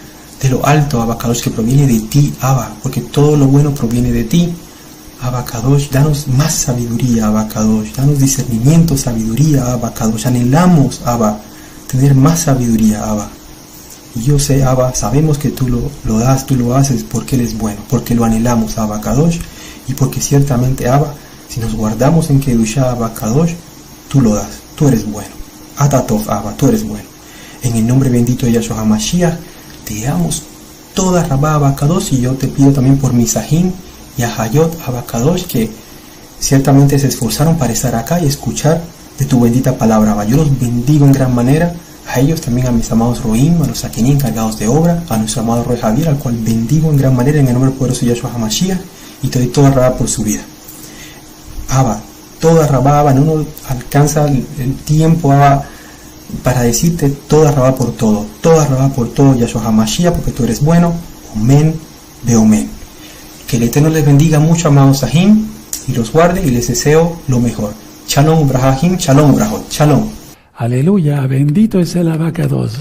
B: de lo alto, Abba Kadosh, que proviene de ti, Abba, porque todo lo bueno proviene de ti. Abba Kadosh, danos más sabiduría, Abba Kadosh, danos discernimiento, sabiduría, Abba Kadosh. Anhelamos, Abba, tener más sabiduría, Abba. Y yo sé, Abba, sabemos que tú lo das, tú lo haces porque eres bueno, porque lo anhelamos, Abba Kadosh, y porque ciertamente, Abba, si nos guardamos en Kedushá, Abba Kadosh, tú lo das, tú eres bueno. Atatov, Abba, tú eres bueno. En el nombre bendito de Yahshua HaMashiach, te damos toda rabá, Abba Kadosh, y yo te pido también por Misajín y a Hayot, Abba Kadosh, que ciertamente se esforzaron para estar acá y escuchar de tu bendita palabra, Abba. Yo los bendigo en gran manera, a ellos también, a mis amados Roim, a los Saquení encargados de obra, a nuestro amado Roy Javier, al cual bendigo en gran manera en el nombre poderoso de Yahshua HaMashiach, y te doy toda rabá por su vida. Abba, toda rabá, Abba, no nos alcanza el tiempo, Abba, para decirte toda rabá por todo, Yahshua HaMashiach, porque tú eres bueno. Omen, beomen. Que el Eterno les bendiga mucho, amados Sahim, y los guarde, y les deseo lo mejor. Shalom, Brahahim, Shalom, Brahot, Shalom.
A: Aleluya, bendito es el Abba Kadosh.